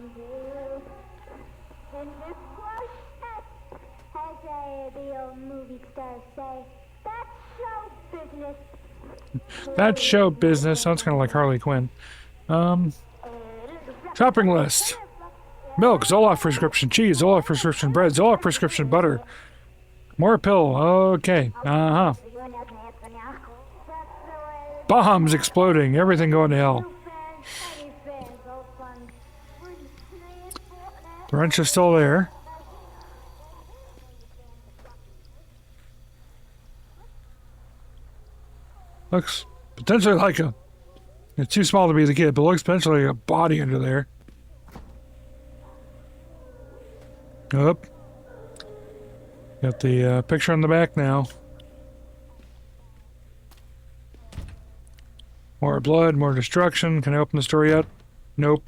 That's show business. Sounds kind of like Harley Quinn. Shopping list. Milk, Zoloft prescription cheese, Zoloft prescription bread, Zoloft prescription butter. More pill. Okay. Uh-huh. Bombs exploding. Everything going to hell. The wrench is still there. Looks potentially like a... It's too small to be the kid, but looks potentially like a body under there. Up. Got the picture on the back now. More blood, more destruction. Can I open the store yet? Nope.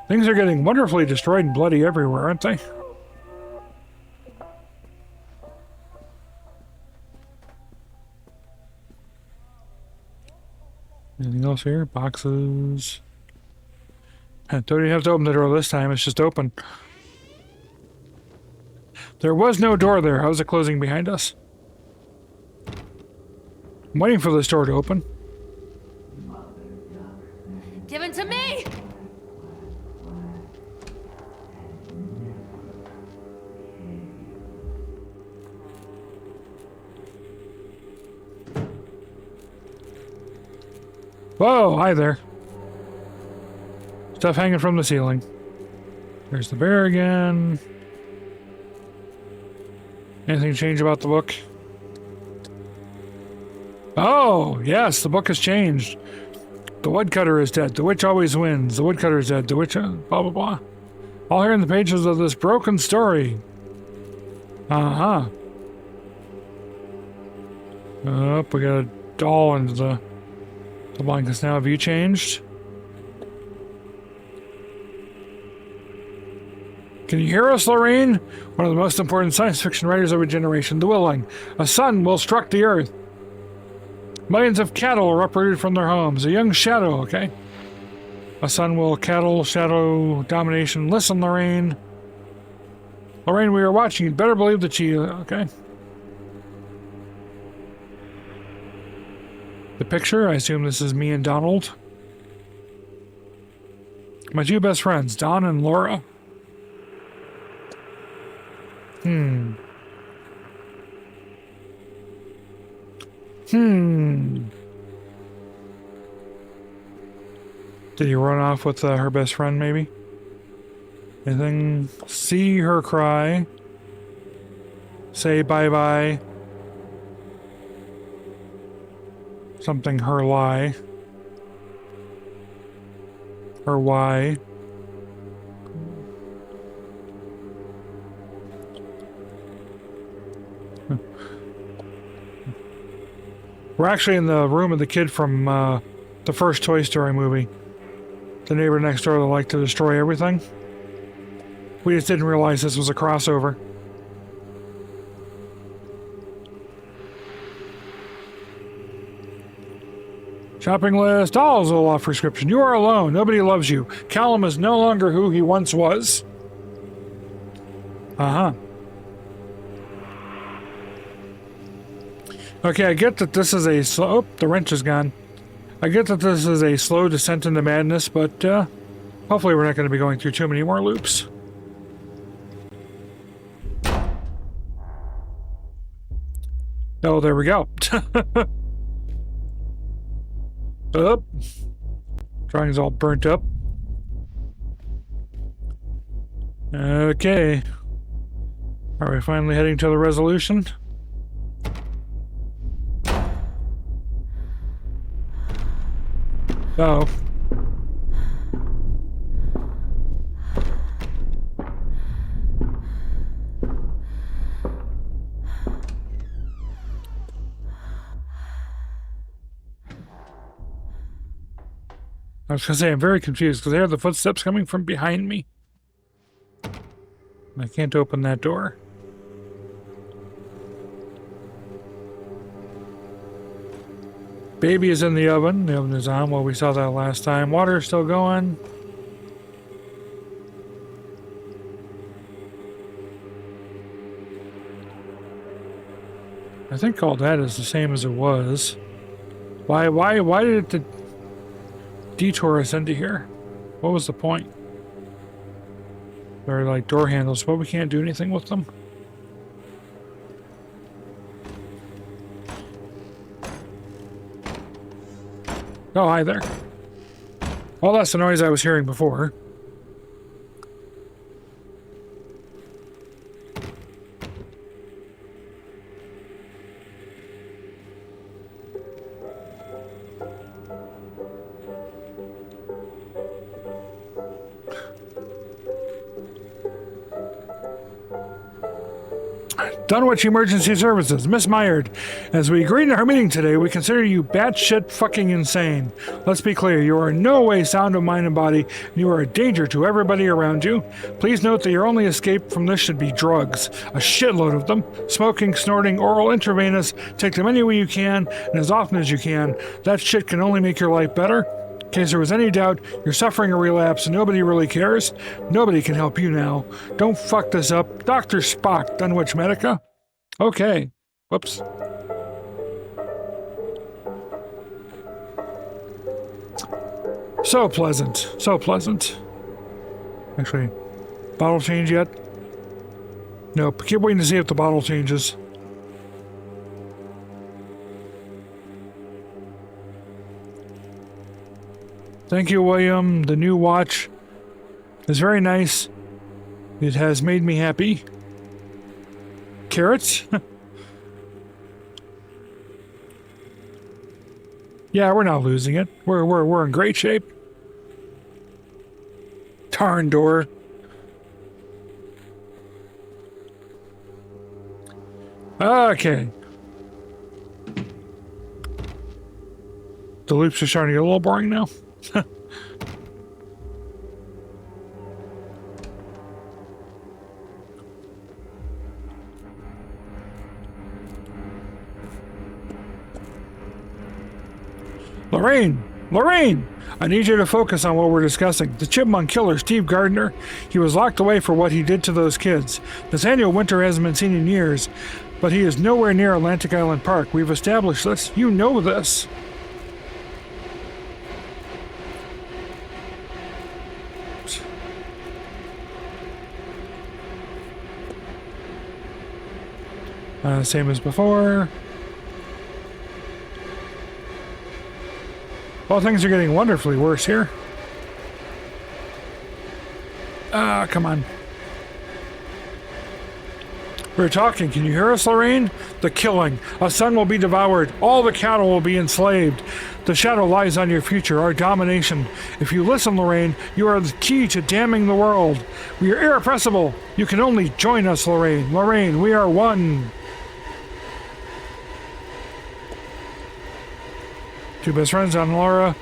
Things are getting wonderfully destroyed and bloody everywhere, aren't they? Anything else here? Boxes. Don't even have to open the door this time, it's just open. There was no door there. How's it closing behind us? I'm waiting for this door to open. Give it to me! Whoa, hi there. Stuff hanging from the ceiling. There's the bear again. Anything change about the book? Oh, yes, the book has changed. The woodcutter is dead. The witch always wins. The woodcutter is dead. The witch... blah, blah, blah. All here in the pages of this broken story. Uh-huh. Oh, we got a doll into the blankets now. Have you changed? Can you hear us, Lorraine? One of the most important science fiction writers of a generation, the Willing. A sun will struck the earth. Millions of cattle are uprooted from their homes. A young shadow, okay? A sun will cattle, shadow, domination. Listen, Lorraine. Lorraine, we are watching. You'd better believe that she... okay? The picture, I assume this is me and Donald. My two best friends, Don and Laura. Did he run off with her best friend, maybe? Anything? See her cry. Say bye-bye. Something her lie. Or why. We're actually in the room of the kid from the first Toy Story movie. The neighbor next door that liked to destroy everything. We just didn't realize this was a crossover. Shopping list. All Zoloft prescription. You are alone. Nobody loves you. Callum is no longer who he once was. Uh-huh. Okay, I get that this is a slow... Oh, the wrench is gone. I get that this is a slow descent into madness, but hopefully we're not going to be going through too many more loops. Oh, there we go. Up. Drawing's all burnt up. Okay. Are we finally heading to the resolution? Oh. I was gonna say, I'm very confused because I hear the footsteps coming from behind me. I can't open that door. Baby is in the oven. The oven is on. Well, we saw that last time. Water is still going. I think all that is the same as it was. Why did it detour us into here? What was the point? They're like door handles, but we can't do anything with them. Oh, hi there. Well, that's the noise I was hearing before. Dunwich Emergency Services, Miss Myard. As we agreed in our meeting today, we consider you batshit fucking insane. Let's be clear, you are in no way sound of mind and body, and you are a danger to everybody around you. Please note that your only escape from this should be drugs. A shitload of them. Smoking, snorting, oral, intravenous. Take them any way you can, and as often as you can. That shit can only make your life better. In case there was any doubt, you're suffering a relapse and nobody really cares. Nobody can help you now. Don't fuck this up. Dr. Spock, Dunwich Medica. Okay. Whoops. So pleasant. So pleasant. Actually, bottle change yet? Nope. Keep waiting to see if the bottle changes. Thank you, William. The new watch is very nice. It has made me happy. Carrots? Yeah, we're not losing it. We're in great shape. Tarn door. Okay. The loops are starting to get a little boring now. Lorraine! Lorraine! I need you to focus on what we're discussing. The chipmunk killer, Steve Gardner. He was locked away for what he did to those kids. Nathaniel Winter hasn't been seen in years, but he is nowhere near Atlantic Island Park. We've established this. You know this. Same as before. Well, things are getting wonderfully worse here. Come on. We're talking. Can you hear us, Lorraine? The killing. A son will be devoured. All the cattle will be enslaved. The shadow lies on your future, our domination. If you listen, Lorraine, you are the key to damning the world. We are irrepressible. You can only join us, Lorraine. Lorraine, we are one. Two best friends on Laura.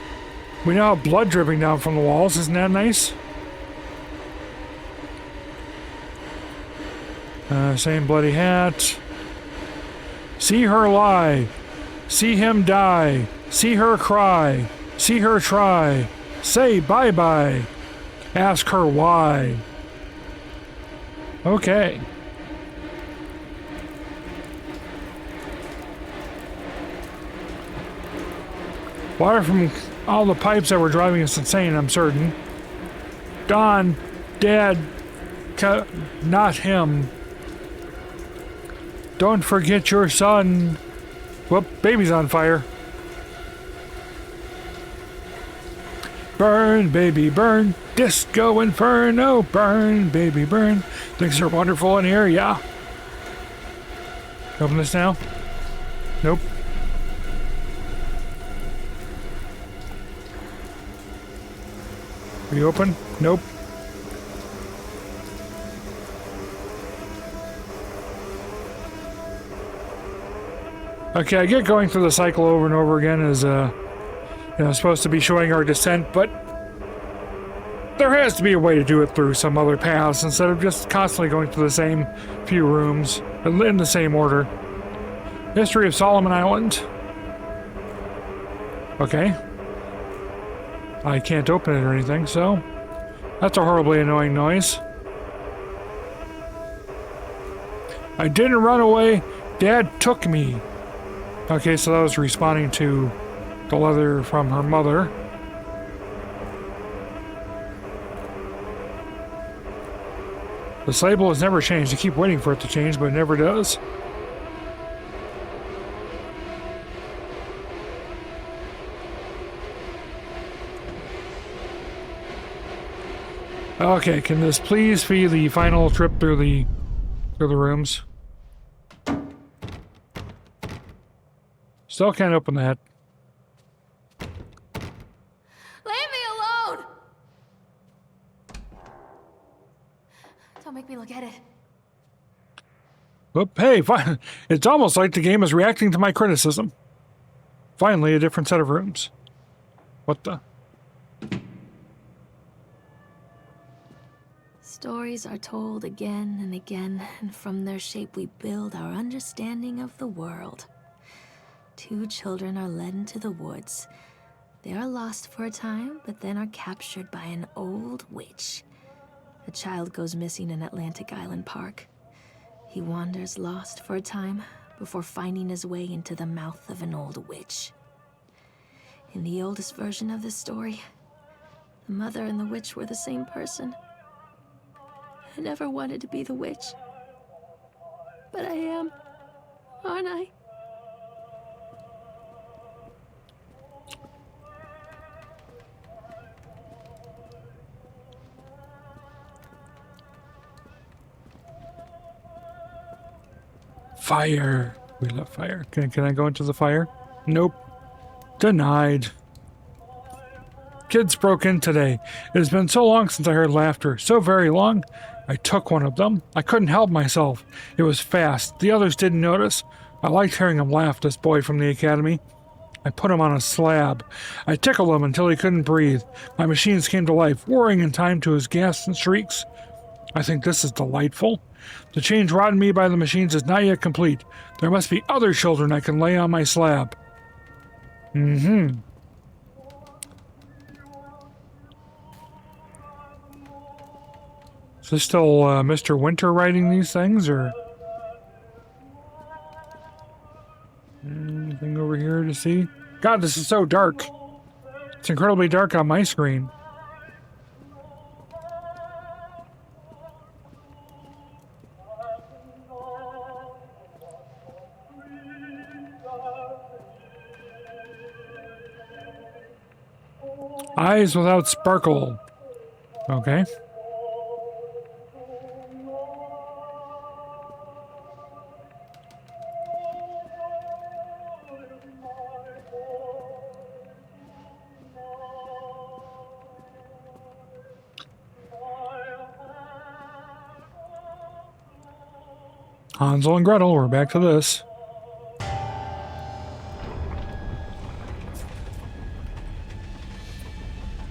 We now have blood dripping down from the walls. Isn't that nice? Same bloody hat. See her lie. See him die. See her cry. See her try. Say bye-bye. Ask her why. Okay. Water from all the pipes that were driving us insane, I'm certain. Don, Dad, not him. Don't forget your son. Whoop, baby's on fire. Burn, baby, burn. Disco Inferno. Burn, baby, burn. Things are wonderful in here, yeah. Open this now? Nope. Reopen? Nope. Okay, I get going through the cycle over and over again as, supposed to be showing our descent, but there has to be a way to do it through some other paths instead of just constantly going through the same few rooms in the same order. History of Solomon Island. Okay. I can't open it or anything, so that's a horribly annoying noise. I didn't run away. Dad took me. Okay, so that was responding to the letter from her mother. This label has never changed. I keep waiting for it to change, but it never does. Okay, can this please be the final trip through the rooms? Still can't open that. Leave me alone! Don't make me look at it. Whoop, hey, fine. It's almost like the game is reacting to my criticism. Finally, a different set of rooms. What the? Stories are told again and again, and from their shape we build our understanding of the world. 2 children are led into the woods. They are lost for a time, but then are captured by an old witch. A child goes missing in Atlantic Island Park. He wanders lost for a time before finding his way into the mouth of an old witch. In the oldest version of this story, the mother and the witch were the same person. I never wanted to be the witch. But I am, aren't I? Fire. We love fire. Can I go into the fire? Nope. Denied. Kids broke in today. It has been so long since I heard laughter. So very long. I took one of them. I couldn't help myself. It was fast. The others didn't notice. I liked hearing him laugh, this boy from the academy. I put him on a slab. I tickled him until he couldn't breathe. My machines came to life, whirring in time to his gasps and shrieks. I think this is delightful. The change wrought in me by the machines is not yet complete. There must be other children I can lay on my slab. Mm-hmm. Is this still Mr. Winter writing these things, or anything over here to see? God, this is so dark. It's incredibly dark on my screen. Eyes without sparkle. Okay. Hansel and Gretel, we're back to this.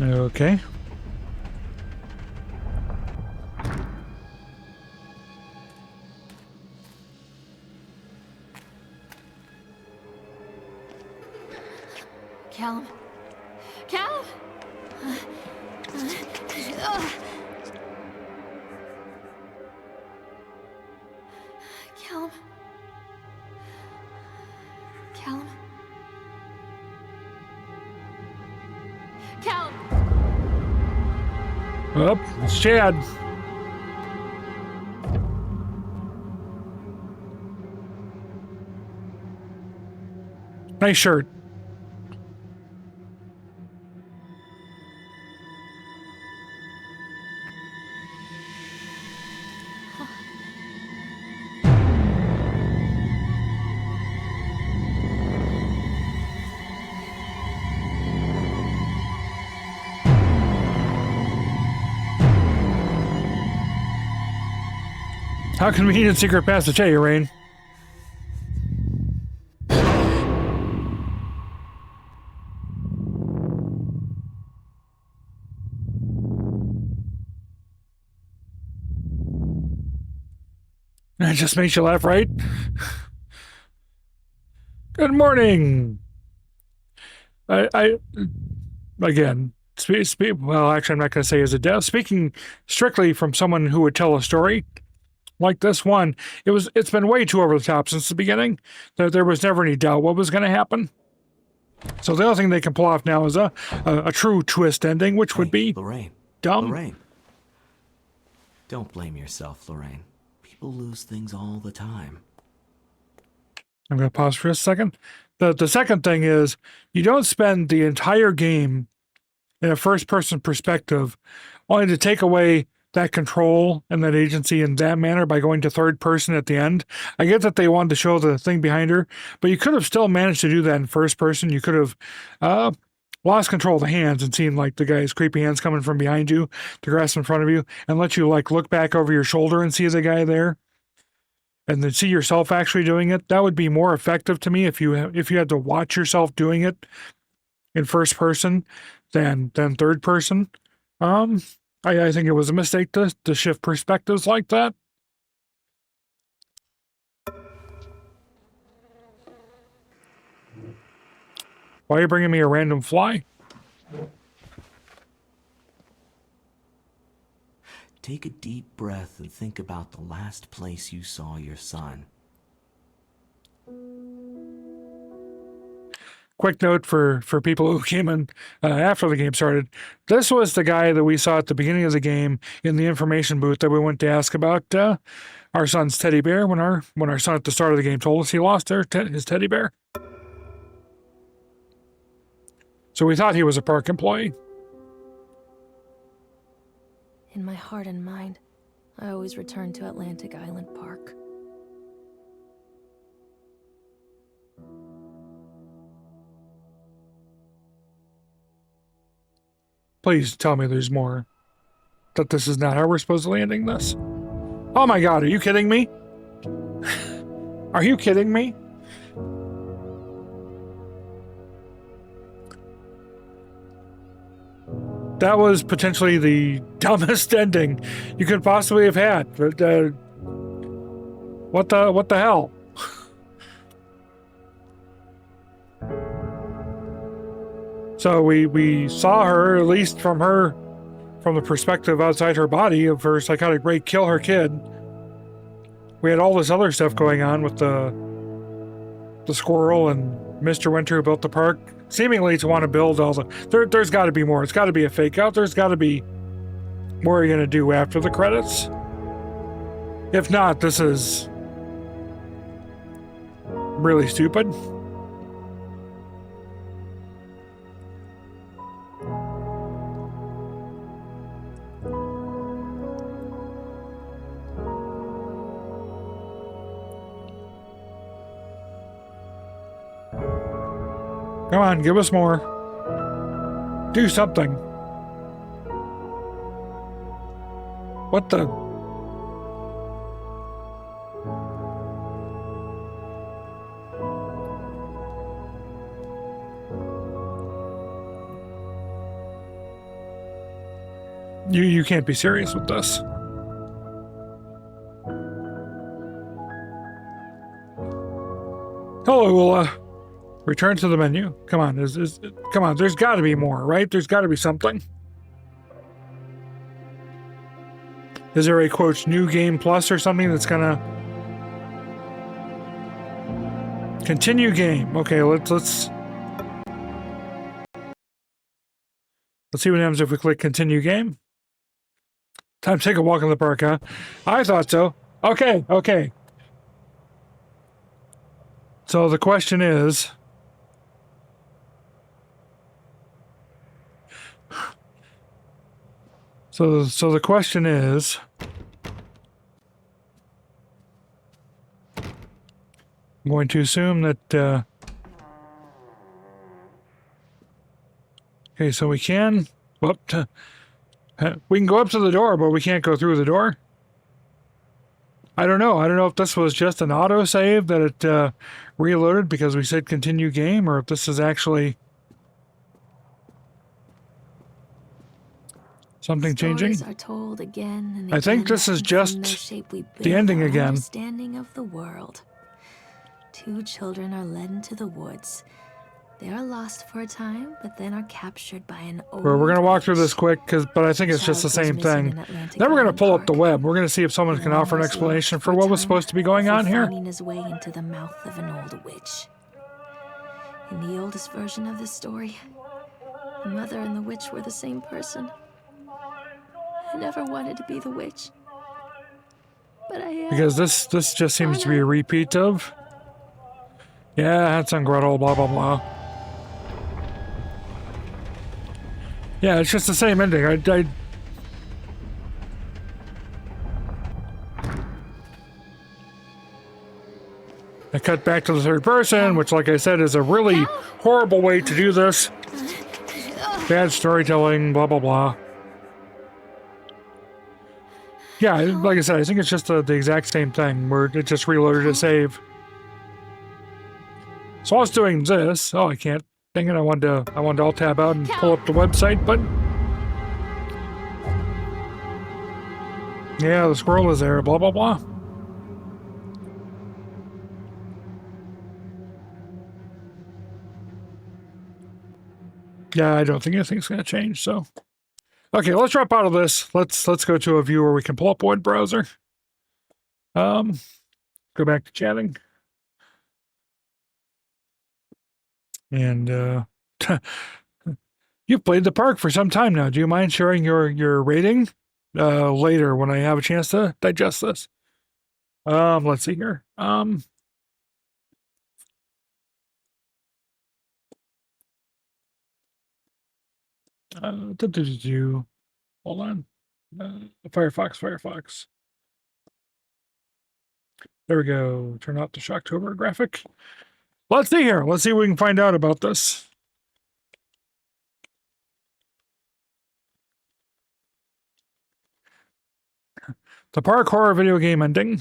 Okay. Callum. Callum! Callum. Callum. Callum! Oh, it's Chad. Nice shirt. How convenient secret passage, hey, Rain. That just makes you laugh, right? Good morning. I again, well, actually, I'm not going to say as a dev. Speaking strictly from someone who would tell a story like this one, it's been way too over the top since the beginning. There was never any doubt what was going to happen. So the only thing they can pull off now is a true twist ending, which would be Lorraine. dumb. Lorraine. Don't blame yourself, Lorraine. People lose things all the time. I'm going to pause for a second. The second thing is, you don't spend the entire game in a first-person perspective, only to take away that control and that agency in that manner by going to third person at the end. I get that they wanted to show the thing behind her, but you could have still managed to do that in first person. You could have lost control of the hands and seen like the guy's creepy hands coming from behind you to grasp in front of you and let you like look back over your shoulder and see the guy there and then see yourself actually doing it. That would be more effective to me if you had to watch yourself doing it in first person than third person. I think it was a mistake to shift perspectives like that. Why are you bringing me a random fly? Take a deep breath and think about the last place you saw your son. Quick note for people who came in after the game started. This was the guy that we saw at the beginning of the game in the information booth that we went to ask about our son's teddy bear when our son at the start of the game told us he lost his teddy bear. So we thought he was a park employee. In my heart and mind, I always return to Atlantic Island Park. Please tell me there's more. That this is not how we're supposedly ending this. Oh my god, are you kidding me? Are you kidding me? That was potentially the dumbest ending you could possibly have had. But, what the hell? So we saw her, at least from the perspective outside her body of her psychotic break, kill her kid. We had all this other stuff going on with the squirrel and Mr. Winter who built the park, seemingly to want to build all the... There's got to be more. It's got to be a fake out. There's got to be more you're going to do after the credits. If not, this is really stupid. Come on, give us more. Do something. What the... You can't be serious with this. Hello, we'll return to the menu. Come on, come on, there's got to be more, right? There's got to be something. Is there a, quote, new game plus or something that's gonna... Continue game. Okay, let's see what happens if we click continue game. Time to take a walk in the park, huh? I thought so. Okay. So the question is... So the question is... I'm going to assume that... Okay, so we can... we can go up to the door, but we can't go through the door. I don't know. I don't know if this was just an autosave that it reloaded because we said continue game, or if this is actually something changing. Stories are told again and I think again, this is and just from their shape we the build ending our again. Understanding of the world. Two children are led into the woods. They are lost for a time, but then are captured by an old We're going to walk through witch. this quick, but I think it's just the same thing. Then we're going to pull up the web. We're going to see if someone can offer an explanation for what was supposed to be going on here. Finding his way into the mouth of an old witch. In the oldest version of the story, the mother and the witch were the same person. I never wanted to be the witch, but I am. Because this just seems to be a repeat of... Yeah, Hansel Gretel, blah, blah, blah. Yeah, it's just the same ending. I cut back to the third person, which, like I said, is a really horrible way to do this. Bad storytelling, blah, blah, blah. Yeah, like I said, I think it's just the exact same thing, where it just reloaded a save. So I was doing this. Oh, I can't. Dang it, I wanted to alt tab out and pull up the website, but... Yeah, the squirrel is there, blah, blah, blah. Yeah, I don't think anything's going to change, so... Okay, let's drop out of this. Let's go to a view where we can pull up a web browser. Go back to chatting. And, you've played the park for some time now. Do you mind sharing your rating later when I have a chance to digest this? Let's see here. Hold on. Firefox. There we go. Turn off the Shocktober graphic. Let's see here. Let's see what we can find out about this. The park horror video game ending.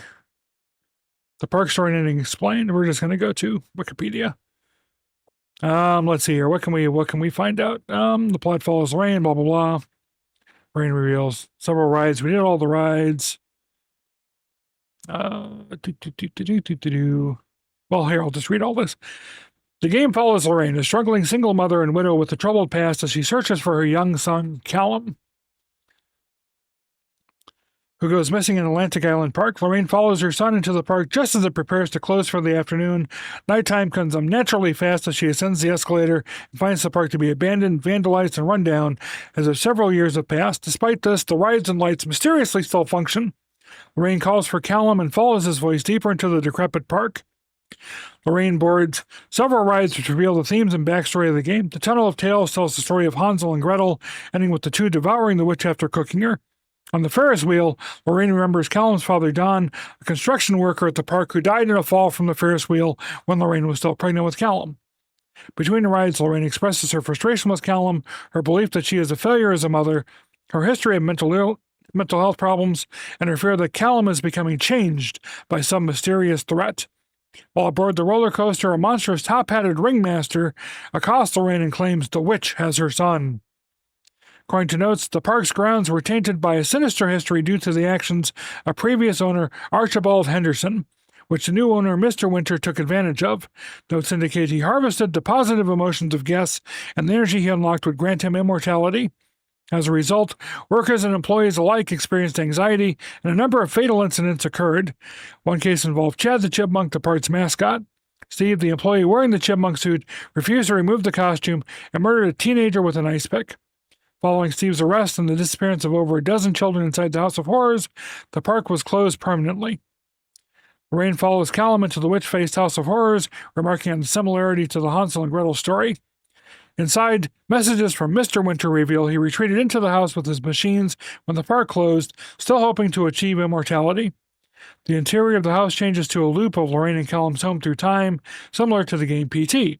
The park story ending explained. We're just going to go to Wikipedia. Let's see here. What can we find out? The plot follows Lorraine, blah, blah, blah. Lorraine reveals several rides. We did all the rides. Well, here, I'll just read all this. The game follows Lorraine, a struggling single mother and widow with a troubled past, as she searches for her young son, Callum, who goes missing in Atlantic Island Park. Lorraine follows her son into the park just as it prepares to close for the afternoon. Nighttime comes unnaturally fast as she ascends the escalator and finds the park to be abandoned, vandalized, and run down as if several years have passed. Despite this, the rides and lights mysteriously still function. Lorraine calls for Callum and follows his voice deeper into the decrepit park. Lorraine boards several rides which reveal the themes and backstory of the game. The Tunnel of Tales tells the story of Hansel and Gretel, ending with the two devouring the witch after cooking her. On the Ferris Wheel, Lorraine remembers Callum's father, Don, a construction worker at the park who died in a fall from the Ferris Wheel when Lorraine was still pregnant with Callum. Between the rides, Lorraine expresses her frustration with Callum, her belief that she is a failure as a mother, her history of mental health problems, and her fear that Callum is becoming changed by some mysterious threat. While aboard the roller coaster, a monstrous top-hatted ringmaster accosts Lorraine and claims the witch has her son. According to notes, the park's grounds were tainted by a sinister history due to the actions of previous owner Archibald Henderson, which the new owner, Mr. Winter, took advantage of. Notes indicate he harvested the positive emotions of guests, and the energy he unlocked would grant him immortality. As a result, workers and employees alike experienced anxiety, and a number of fatal incidents occurred. One case involved Chad the Chipmunk, the park's mascot. Steve, the employee wearing the chipmunk suit, refused to remove the costume and murdered a teenager with an ice pick. Following Steve's arrest and the disappearance of over a dozen children inside the House of Horrors, the park was closed permanently. Lorraine follows Callum into the witch-faced House of Horrors, remarking on the similarity to the Hansel and Gretel story. Inside, messages from Mr. Winter reveal he retreated into the house with his machines when the park closed, still hoping to achieve immortality. The interior of the house changes to a loop of Lorraine and Callum's home through time, similar to the game PT,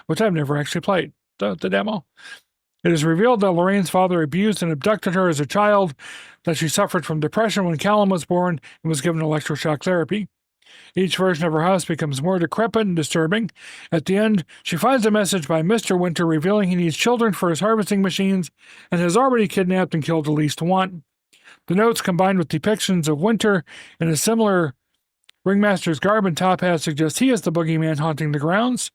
which I've never actually played, the demo. It is revealed that Lorraine's father abused and abducted her as a child, that she suffered from depression when Callum was born and was given electroshock therapy. Each version of her house becomes more decrepit and disturbing. At the end, she finds a message by Mr. Winter revealing he needs children for his harvesting machines and has already kidnapped and killed at least one. The notes, combined with depictions of Winter in a similar ringmaster's garb and top hat, suggest he is the boogeyman haunting the grounds.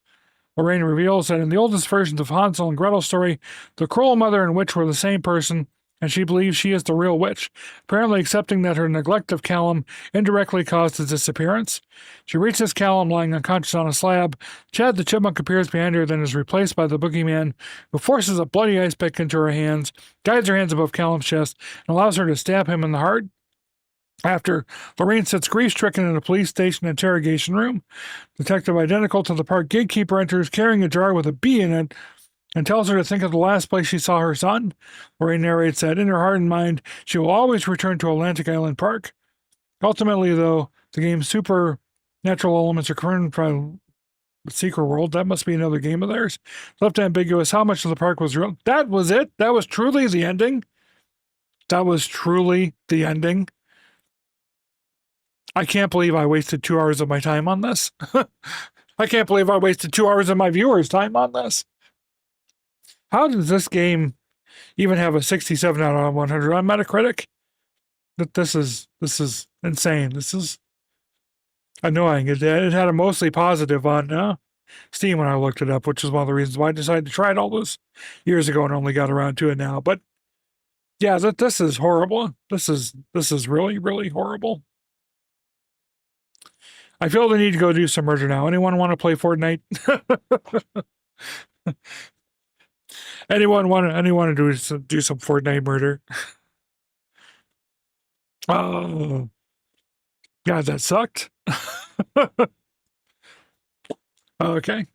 Lorraine reveals that in the oldest versions of Hansel and Gretel's story, the cruel mother and witch were the same person, and she believes she is the real witch, apparently accepting that her neglect of Callum indirectly caused his disappearance. She reaches Callum lying unconscious on a slab. Chad the Chipmunk appears behind her, then is replaced by the boogeyman, who forces a bloody ice pick into her hands, guides her hands above Callum's chest, and allows her to stab him in the heart. After, Lorraine sits grief-stricken in a police station interrogation room. Detective identical to the park gatekeeper enters carrying a jar with a bee in it and tells her to think of the last place she saw her son. Lorraine narrates that in her heart and mind, she will always return to Atlantic Island Park. Ultimately, though, the game's supernatural elements are confirmed by the Secret World. That must be another game of theirs. Left ambiguous how much of the park was real. That was it. That was truly the ending. That was truly the ending. I can't believe I wasted 2 hours of my time on this. I can't believe I wasted 2 hours of my viewers' time on this. How does this game even have a 67 out of 100 on Metacritic? This is insane. This is annoying. It had a mostly positive on Steam when I looked it up, which is one of the reasons why I decided to try it all those years ago and only got around to it now. But yeah, this is horrible. This is really, really horrible. I feel the need to go do some murder now. Anyone want to play Fortnite? Anyone want to do some Fortnite murder? Oh, God, that sucked. Okay.